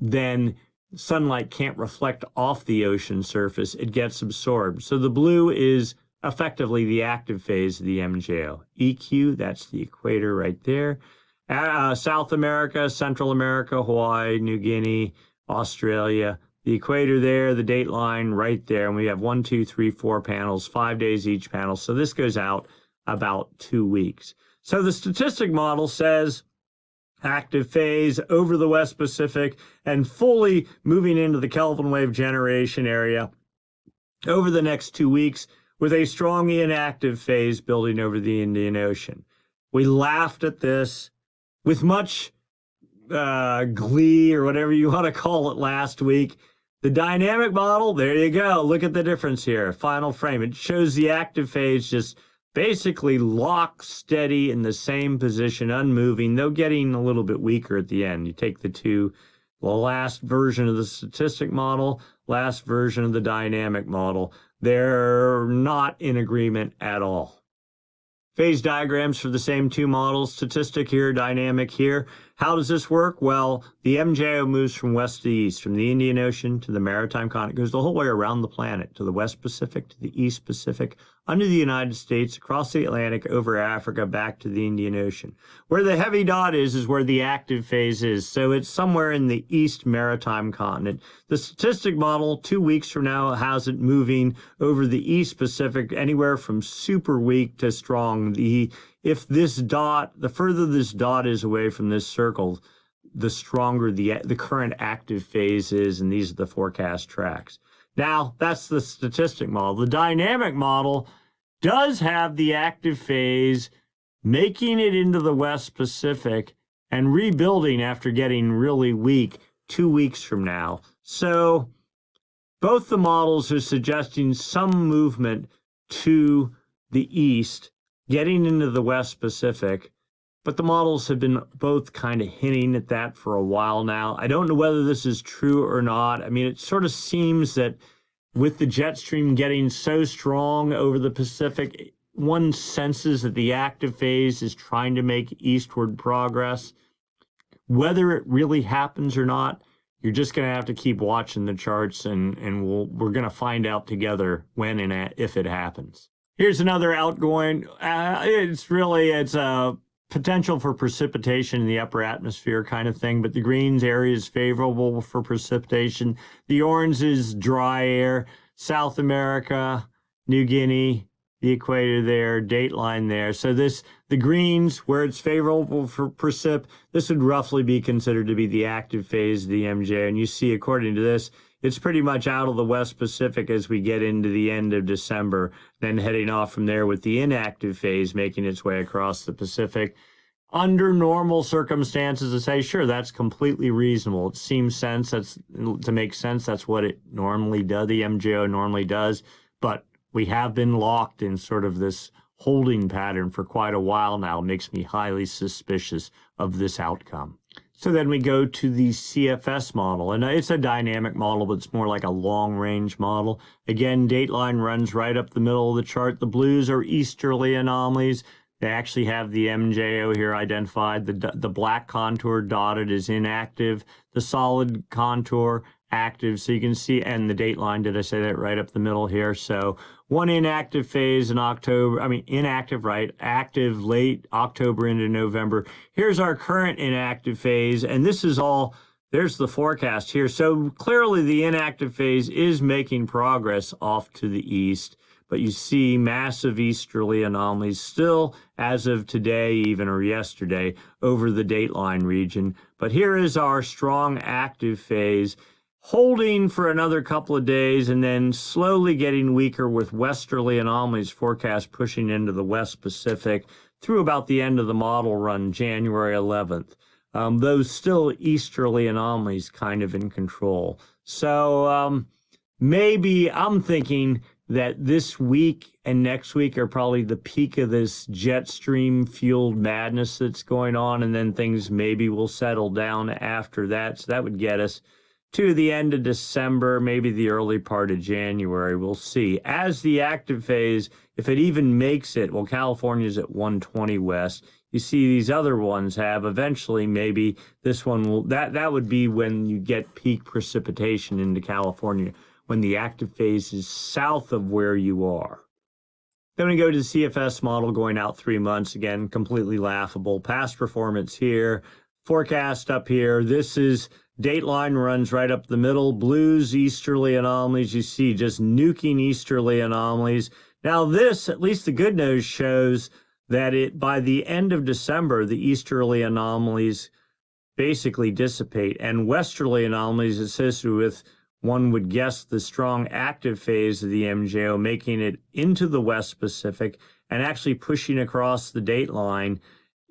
then sunlight can't reflect off the ocean surface. It gets absorbed. So the blue is effectively the active phase of the MJO. EQ, that's the equator right there. South America, Central America, Hawaii, New Guinea, Australia, the equator there, the date line right there. And we have 1, 2, 3, 4 panels, 5 days each panel. So this goes out about 2 weeks. So the statistic model says active phase over the West Pacific and fully moving into the Kelvin wave generation area over the next 2 weeks with a strong inactive phase building over the Indian Ocean. We laughed at this with much glee or whatever you want to call it last week. The dynamic model, there you go. Look at the difference here. Final frame. It shows the active phase just basically locked steady in the same position, unmoving, though getting a little bit weaker at the end. You take the last version of the statistic model, last version of the dynamic model. They're not in agreement at all. Phase diagrams for the same two models, statistic here, dynamic here. How does this work? Well, the MJO moves from west to east, from the Indian Ocean to the maritime continent, goes the whole way around the planet, to the West Pacific, to the East Pacific, under the United States, across the Atlantic, over Africa, back to the Indian Ocean. Where the heavy dot is where the active phase is. So it's somewhere in the East maritime continent. The statistic model, 2 weeks from now, has it moving over the East Pacific, anywhere from super weak to strong. If this dot, the further this dot is away from this circle, the stronger the current active phase is, and these are the forecast tracks. Now, that's the statistic model. The dynamic model does have the active phase making it into the West Pacific and rebuilding after getting really weak 2 weeks from now. So both the models are suggesting some movement to the east, getting into the West Pacific, but the models have been both kind of hinting at that for a while now. I don't know whether this is true or not. I mean, it sort of seems that with the Jetstream getting so strong over the Pacific, one senses that the active phase is trying to make eastward progress. Whether it really happens or not, you're just going to have to keep watching the charts, and we're going to find out together when and if it happens. Here's another outgoing. It's a potential for precipitation in the upper atmosphere kind of thing, but the green area is favorable for precipitation. The orange is dry air, South America, New Guinea, the equator there, dateline there. So the greens, where it's favorable for precip, this would roughly be considered to be the active phase of the MJ. And you see, according to this, it's pretty much out of the West Pacific as we get into the end of December, then heading off from there with the inactive phase making its way across the Pacific. Under normal circumstances, to say, sure, that's completely reasonable. It seems to make sense. That's what it normally does, the MJO normally does. But we have been locked in sort of this holding pattern for quite a while now. It makes me highly suspicious of this outcome. So then we go to the CFS model, and it's a dynamic model, but it's more like a long-range model. Again, dateline runs right up the middle of the chart. The blues are easterly anomalies. They actually have the MJO here identified. The black contour dotted is inactive. The solid contour active. So you can see, and the date line, did I say that right up the middle here? So one inactive phase in October, inactive, right? Active late October into November. Here's our current inactive phase, and this is all, there's the forecast here. So clearly the inactive phase is making progress off to the east, but you see massive easterly anomalies still as of today, even, or yesterday, over the dateline region. But here is our strong active phase, holding for another couple of days and then slowly getting weaker with westerly anomalies forecast pushing into the West Pacific through about the end of the model run, January 11th. Those still easterly anomalies kind of in control. So maybe I'm thinking that this week and next week are probably the peak of this Jetstream fueled madness that's going on, and then things maybe will settle down after that. So that would get us to the end of December, maybe the early part of January. We'll see. As the active phase, if it even makes it, well, California's at 120 west. You see these other ones have eventually, maybe this one will, that would be when you get peak precipitation into California, when the active phase is south of where you are. Then we go to the CFS model going out 3 months. Again, completely laughable. Past performance here, forecast up here. This is dateline runs right up the middle. Blues, easterly anomalies. You see just nuking easterly anomalies. Now this, at least the good news, shows that by the end of December, the easterly anomalies basically dissipate, and westerly anomalies associated with, one would guess, the strong active phase of the MJO, making it into the West Pacific and actually pushing across the dateline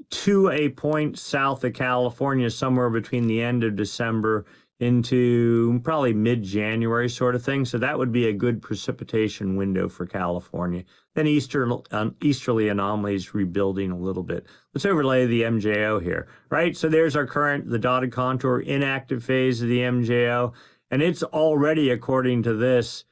to a point south of California, somewhere between the end of December into probably mid-January sort of thing. So that would be a good precipitation window for California. Then easterly anomalies rebuilding a little bit. Let's overlay the MJO here, right? So there's our current, the dotted contour, inactive phase of the MJO. And it's already, according to this,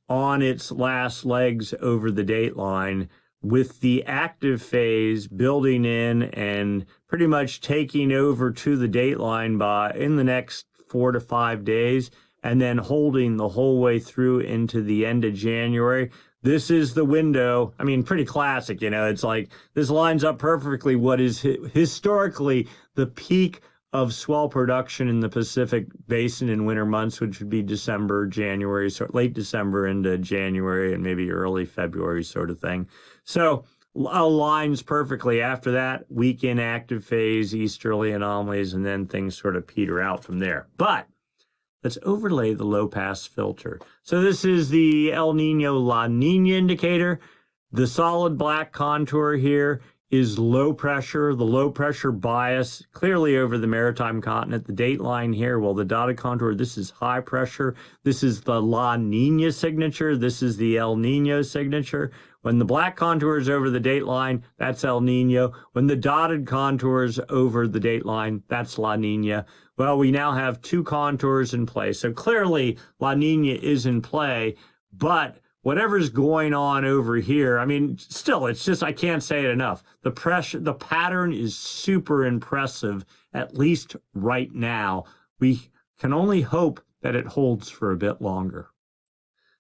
on its last legs over the dateline, with the active phase building in and pretty much taking over to the dateline in the next 4 to 5 days, and then holding the whole way through into the end of January. This is the window. Pretty classic, it's like this lines up perfectly what is historically the peak of swell production in the Pacific Basin in winter months, which would be December, January, so late December into January and maybe early February sort of thing. So aligns perfectly. After that, weak inactive phase, easterly anomalies, and then things sort of peter out from there. But let's overlay the low pass filter. So this is the El Nino La Nina indicator. The solid black contour here is low pressure, the low pressure bias clearly over the maritime continent. The date line here, well, the dotted contour, this is high pressure. This is the La Nina signature. This is the El Nino signature. When the black contour is over the date line, that's El Nino. When the dotted contour is over the date line, that's La Nina. Well, we now have two contours in play. So clearly La Nina is in play, but whatever's going on over here, still, it's just, I can't say it enough. The pattern is super impressive, at least right now. We can only hope that it holds for a bit longer.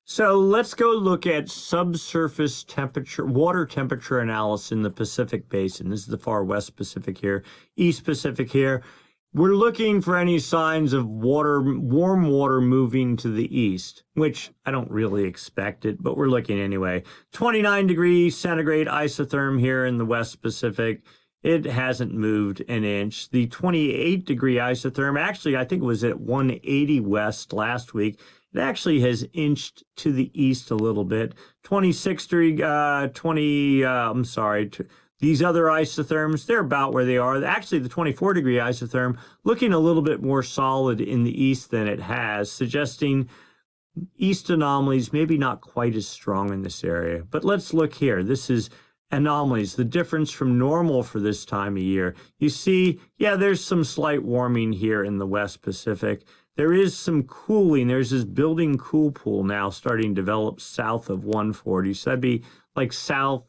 So let's go look at subsurface temperature, water temperature analysis in the Pacific Basin. This is the far West Pacific here, East Pacific here. We're looking for any signs of warm water moving to the east, which I don't really expect it, but we're looking anyway. 29 degrees centigrade isotherm here in the West Pacific. It hasn't moved an inch. The 28 degree isotherm, actually, I think it was at 180 west last week. It actually has inched to the east a little bit. 26 degree, these other isotherms, they're about where they are. Actually, the 24 degree isotherm looking a little bit more solid in the east than it has, suggesting east anomalies maybe not quite as strong in this area. But let's look here. This is anomalies, the difference from normal for this time of year. You see, yeah, there's some slight warming here in the West Pacific. There is some cooling. There's this building cool pool now starting to develop south of 140. So that'd be like south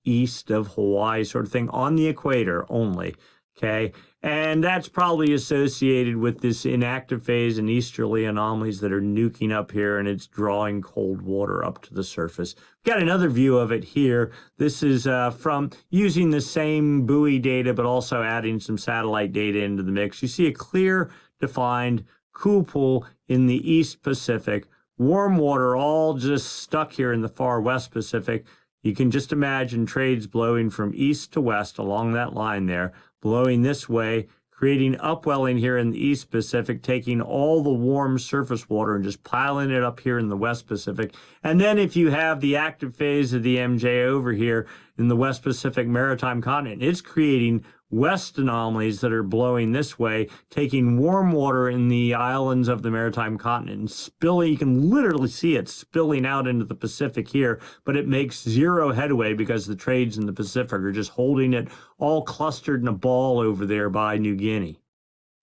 east of Hawaii sort of thing on the equator only, okay? And that's probably associated with this inactive phase and easterly anomalies that are nuking up here, and it's drawing cold water up to the surface. We've got another view of it here. This is from using the same buoy data, but also adding some satellite data into the mix. You see a clear, defined cool pool in the East Pacific, warm water all just stuck here in the far West Pacific. You can just imagine trades blowing from east to west along that line there, blowing this way, creating upwelling here in the East Pacific, taking all the warm surface water and just piling it up here in the West Pacific. And then if you have the active phase of the MJ over here in the West Pacific maritime continent, it's creating west anomalies that are blowing this way, taking warm water in the islands of the maritime continent and spilling. You can literally see it spilling out into the Pacific here, but it makes zero headway because the trades in the Pacific are just holding it all clustered in a ball over there by New Guinea.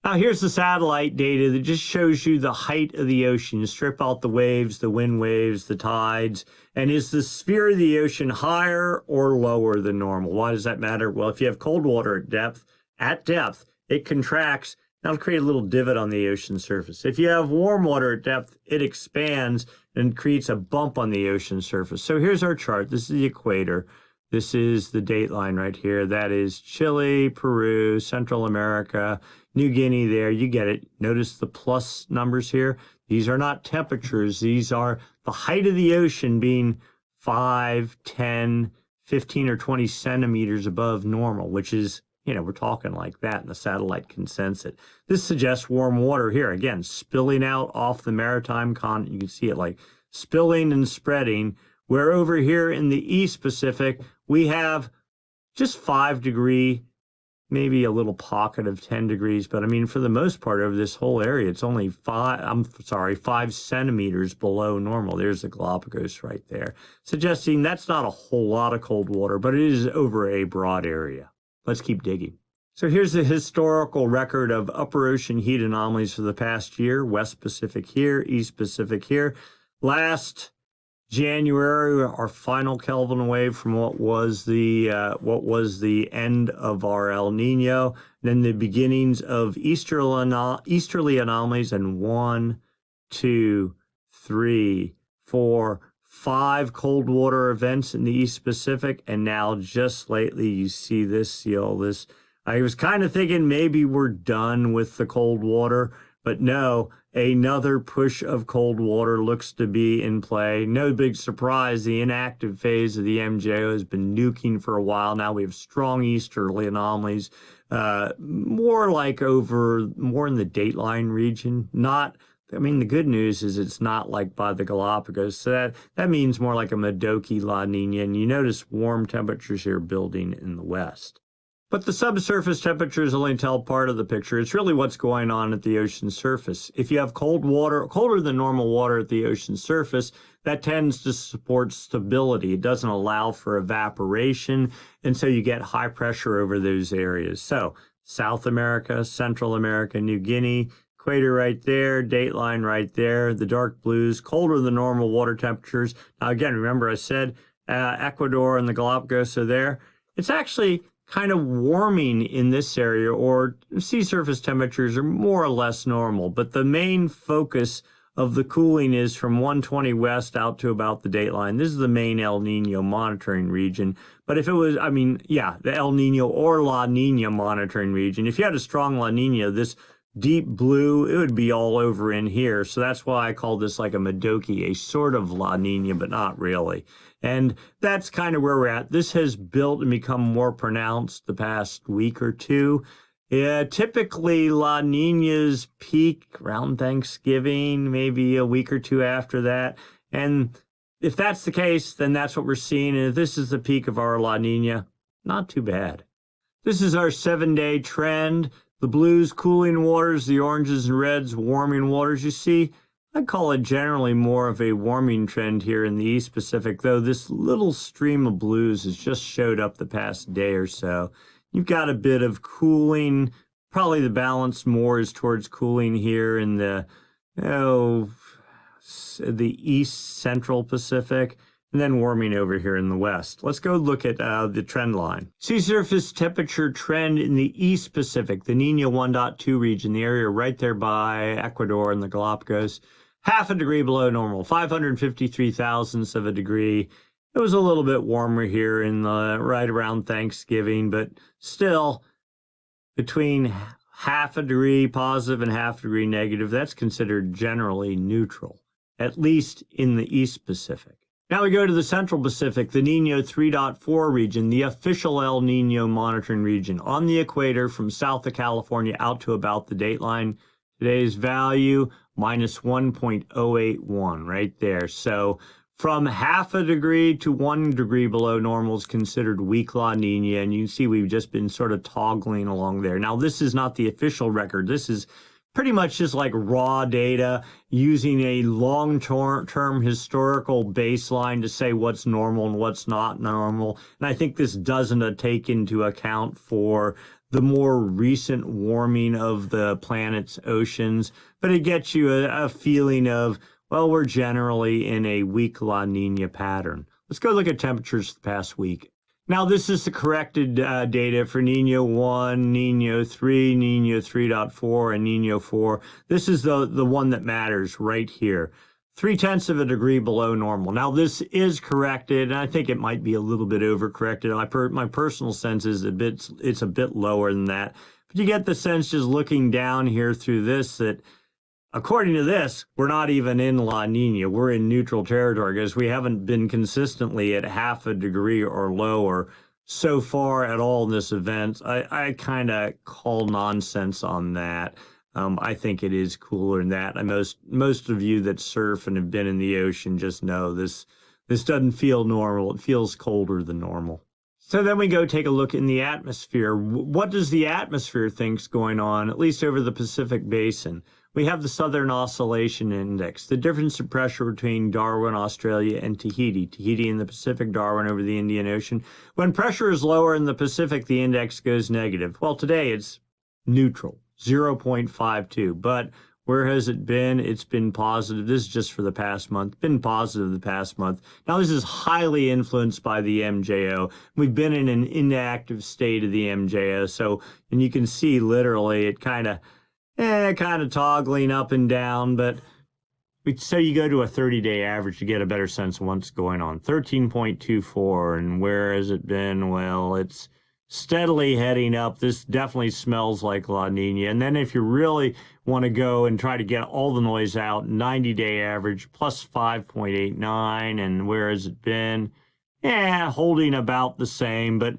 Now here's the satellite data that just shows you the height of the ocean. You strip out the waves, the wind waves, the tides, and is the sphere of the ocean higher or lower than normal? Why does that matter? Well, if you have cold water at depth, it contracts. That'll create a little divot on the ocean surface. If you have warm water at depth, it expands and creates a bump on the ocean surface. So here's our chart. This is the equator. This is the date line right here. That is Chile, Peru, Central America, New Guinea there. You get it. Notice the plus numbers here. These are not temperatures. These are the height of the ocean being 5, 10, 15, or 20 centimeters above normal, which is, we're talking like that, and the satellite can sense it. This suggests warm water here. Again, spilling out off the maritime continent. You can see it like spilling and spreading, where over here in the East Pacific, we have just 5 degree, maybe a little pocket of 10 degrees. But I mean, for the most part over this whole area, it's only 5 centimeters below normal. There's the Galapagos right there, suggesting that's not a whole lot of cold water, but it is over a broad area. Let's keep digging. So here's the historical record of upper ocean heat anomalies for the past year. West Pacific here, East Pacific here. Last January, our final Kelvin wave from what was the end of our El Nino, then the beginnings of easterly anomalies, and 1, 2, 3, 4, 5 cold water events in the East Pacific, and now just lately you see all this. I was kind of thinking maybe we're done with the cold water, but no, another push of cold water looks to be in play. No big surprise, the inactive phase of the MJO has been nuking for a while now. We have strong easterly anomalies, more in the dateline region. The good news is it's not like by the Galapagos. So that means more like a Modoki La Nina. And you notice warm temperatures here building in the west. But the subsurface temperatures only tell part of the picture. It's really what's going on at the ocean surface. If you have cold water, colder than normal water at the ocean surface, that tends to support stability. It doesn't allow for evaporation, and so you get high pressure over those areas. So South America, Central America, New Guinea, equator right there, dateline right there, the dark blues, colder than normal water temperatures. Now again, remember I said Ecuador and the Galapagos are there. It's actually kind of warming in this area, or sea surface temperatures are more or less normal, but the main focus of the cooling is from 120 west out to about the dateline. This is the main El Nino monitoring region. But if it was, the El Nino or La Nina monitoring region, if you had a strong La Nina, this deep blue, it would be all over in here. So that's why I call this like a Modoki, a sort of La Nina, but not really. And that's kind of where we're at. This has built and become more pronounced the past week or two. Typically, La Nina's peak around Thanksgiving, maybe a week or two after that. And if that's the case, then that's what we're seeing. And if this is the peak of our La Nina, not too bad. This is our 7-day trend. The blues, cooling waters, the oranges and reds, warming waters. You see, I'd call it generally more of a warming trend here in the East Pacific, though this little stream of blues has just showed up the past day or so. You've got a bit of cooling. Probably the balance more is towards cooling here in the East Central Pacific. and then warming over here in the west. Let's go look at the trend line. Sea surface temperature trend in the East Pacific, the Nino 1.2 region, the area right there by Ecuador and the Galapagos, half a degree below normal, 553 thousandths of a degree. It was a little bit warmer here in the right around Thanksgiving, but still between half a degree positive and half a degree negative, that's considered generally neutral, at least in the East Pacific. Now we go to the Central Pacific, the Nino 3.4 region, the official El Nino monitoring region on the equator from south of California out to about the dateline. Today's value, minus 1.081 right there. So from half a degree to 1 degree below normal is considered weak La Nina, and you can see we've just been sort of toggling along there. Now, this is not the official record. This is pretty much just like raw data using a long-term historical baseline to say what's normal and what's not normal. And I think this doesn't take into account for the more recent warming of the planet's oceans, but it gets you a feeling of, well, we're generally in a weak La Nina pattern. Let's go look at temperatures the past week. Now, this is the corrected data for Nino 1, Nino 3, Nino 3.4, and Nino 4. This is the one that matters right here. 0.3 of a degree below normal. Now, this is corrected, and I think it might be a little bit overcorrected. My personal sense is it's a bit lower than that. But you get the sense just looking down here through this that according to this, we're not even in La Nina. We're in neutral territory because we haven't been consistently at half a degree or lower so far at all in this event. I kind of call nonsense on that. I think it is cooler than that. Most of you that surf and have been in the ocean just know this doesn't feel normal. It feels colder than normal. So then we go take a look in the atmosphere. What does the atmosphere think's going on, at least over the Pacific Basin? We have the Southern Oscillation Index, the difference in pressure between Darwin, Australia, and Tahiti. Tahiti in the Pacific, Darwin over the Indian Ocean. When pressure is lower in the Pacific, the index goes negative. Well, today it's neutral, 0.52. But where has it been? It's been positive. This is just for the past month. Been positive the past month. Now, this is highly influenced by the MJO. We've been in an inactive state of the MJO. So, and you can see literally it kind of toggling up and down, but so you go to a 30-day average to get a better sense of what's going on. 13.24, and where has it been? Well, it's steadily heading up. This definitely smells like La Nina. And then if you really want to go and try to get all the noise out, 90-day average plus 5.89, and where has it been? Yeah, holding about the same, but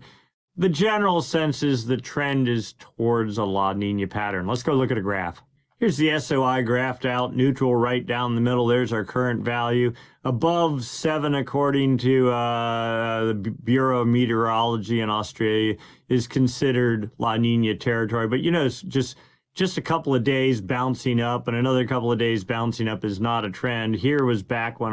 the general sense is the trend is towards a La Nina pattern. Let's go look at a graph. Here's the SOI graphed out, neutral right down the middle. There's our current value. Above 7, according to the Bureau of Meteorology in Australia, is considered La Nina territory. But, you know, it's just a couple of days bouncing up and another couple of days bouncing up is not a trend. Here was back when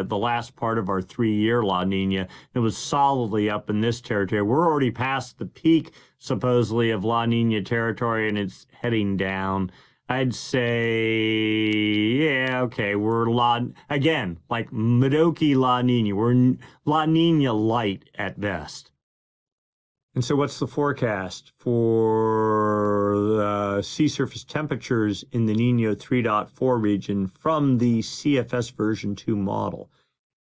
the last part of our 3-year La Nina. It was solidly up in this territory. We're already past the peak, supposedly, of La Nina territory, and it's heading down. I'd say, yeah, okay, we're again, like Modoki La Nina. We're La Nina light at best. And so what's the forecast for the sea surface temperatures in the Nino 3.4 region from the CFS version 2 model?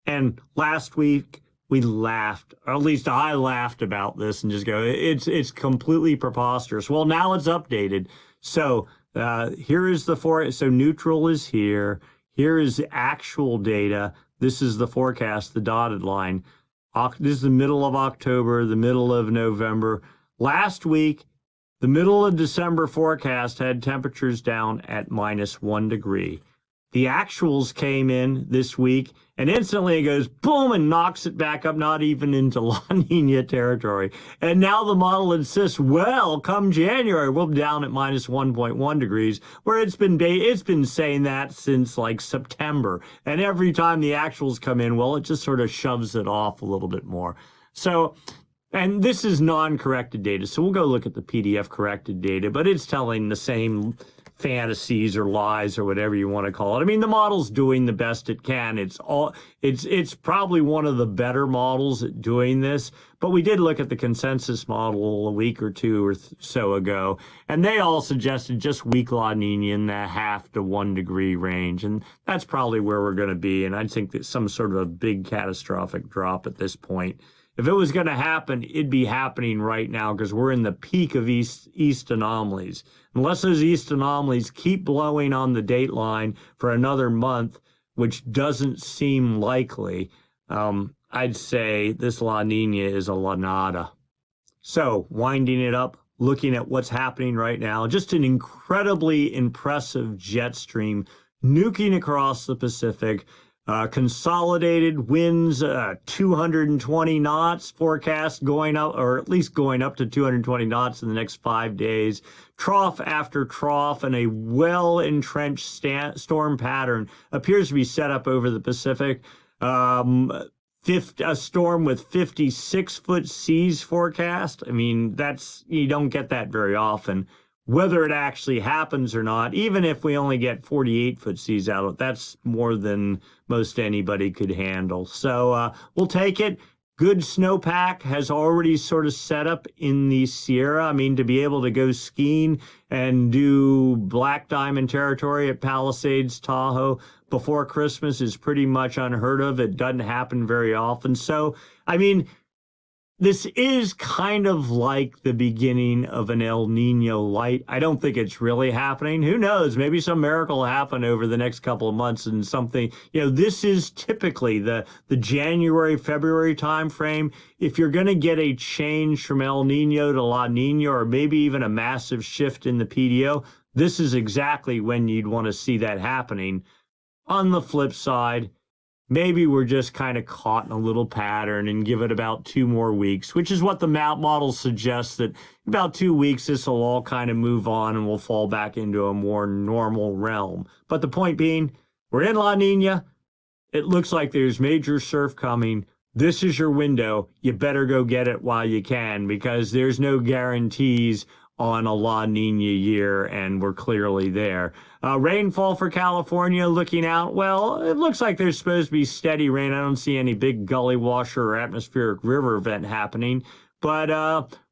And last week we laughed, or at least I laughed about this and just go, it's completely preposterous. Well, now it's updated. So here is so neutral is here. Here is the actual data. This is the forecast, the dotted line. This is the middle of October, the middle of November. Last week, the middle of December forecast had temperatures down at -1 degree. The actuals came in this week, and instantly it goes boom and knocks it back up, not even into La Nina territory. And now the model insists, well, come January, we'll be down at -1.1 degrees, where it's been saying that since like September. And every time the actuals come in, well, it just sort of shoves it off a little bit more. So, and this is non-corrected data, so we'll go look at the PDF corrected data, but it's telling the same fantasies or lies or whatever you want to call it. I mean, the model's doing the best it can. It's probably one of the better models at doing this, but we did look at the consensus model a week or two or so ago, and they all suggested just weak La Nina in the 0.5 to 1 degree range, and that's probably where we're going to be, and I think that some sort of a big catastrophic drop at this point. If it was going to happen, it'd be happening right now because we're in the peak of east anomalies. Unless those east anomalies keep blowing on the date line for another month, which doesn't seem likely, I'd say this La Nina is a La Nada. So, winding it up, looking at what's happening right now, just an incredibly impressive jet stream nuking across the Pacific. Consolidated winds, 220 knots forecast going up, or at least going up to 220 knots in the next 5 days. Trough after trough, and a well-entrenched storm pattern appears to be set up over the Pacific. A storm with 56-foot seas forecast. I mean, you don't get that very often. Whether it actually happens or not, even if we only get 48-foot seas out of it, that's more than most anybody could handle. So we'll take it. Good snowpack has already sort of set up in the Sierra. I mean, to be able to go skiing and do Black Diamond territory at Palisades, Tahoe before Christmas is pretty much unheard of. It doesn't happen very often. So, I mean, this is kind of like the beginning of an El Nino light. I don't think it's really happening. Who knows? Maybe some miracle will happen over the next couple of months and something. This is typically the January, February time frame. If you're going to get a change from El Nino to La Nina, or maybe even a massive shift in the PDO, this is exactly when you'd want to see that happening. On the flip side, maybe we're just kind of caught in a little pattern and give it about 2 more weeks, which is what the model suggests, that about 2 weeks, this will all kind of move on and we'll fall back into a more normal realm. But the point being, we're in La Nina. It looks like there's major surf coming. This is your window. You better go get it while you can, because there's no guarantees on a La Nina year, and we're clearly there. Rainfall for California looking out. Well, it looks like there's supposed to be steady rain. I don't see any big gully washer or atmospheric river event happening, but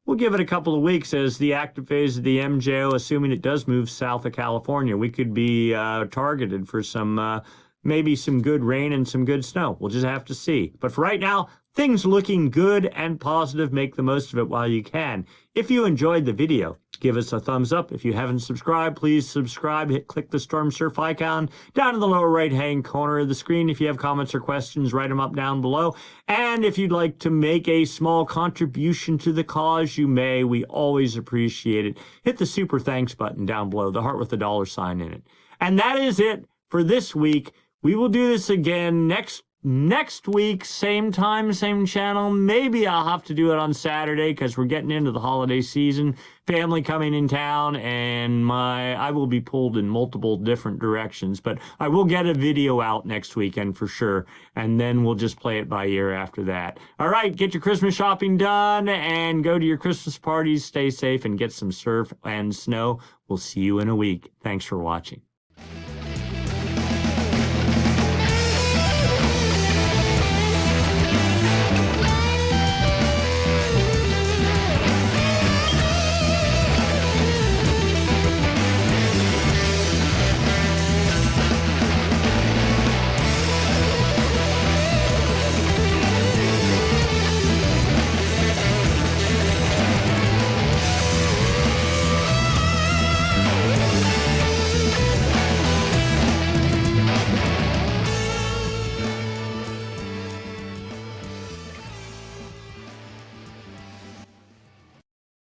we'll give it a couple of weeks as the active phase of the MJO, assuming it does move south of California. We could be targeted for some maybe some good rain and some good snow. We'll just have to see. But for right now, things looking good and positive. Make the most of it while you can. If you enjoyed the video, give us a thumbs up. If you haven't subscribed, please subscribe. Click the Stormsurf icon down in the lower right-hand corner of the screen. If you have comments or questions, write them up down below. And if you'd like to make a small contribution to the cause, you may. We always appreciate it. Hit the super thanks button down below, the heart with the $sign in it. And that is it for this week. We will do this again next week, same time, same channel. Maybe I'll have to do it on Saturday because we're getting into the holiday season. Family coming in town, and I will be pulled in multiple different directions. But I will get a video out next weekend for sure, and then we'll just play it by ear after that. All right, get your Christmas shopping done and go to your Christmas parties. Stay safe and get some surf and snow. We'll see you in a week. Thanks for watching.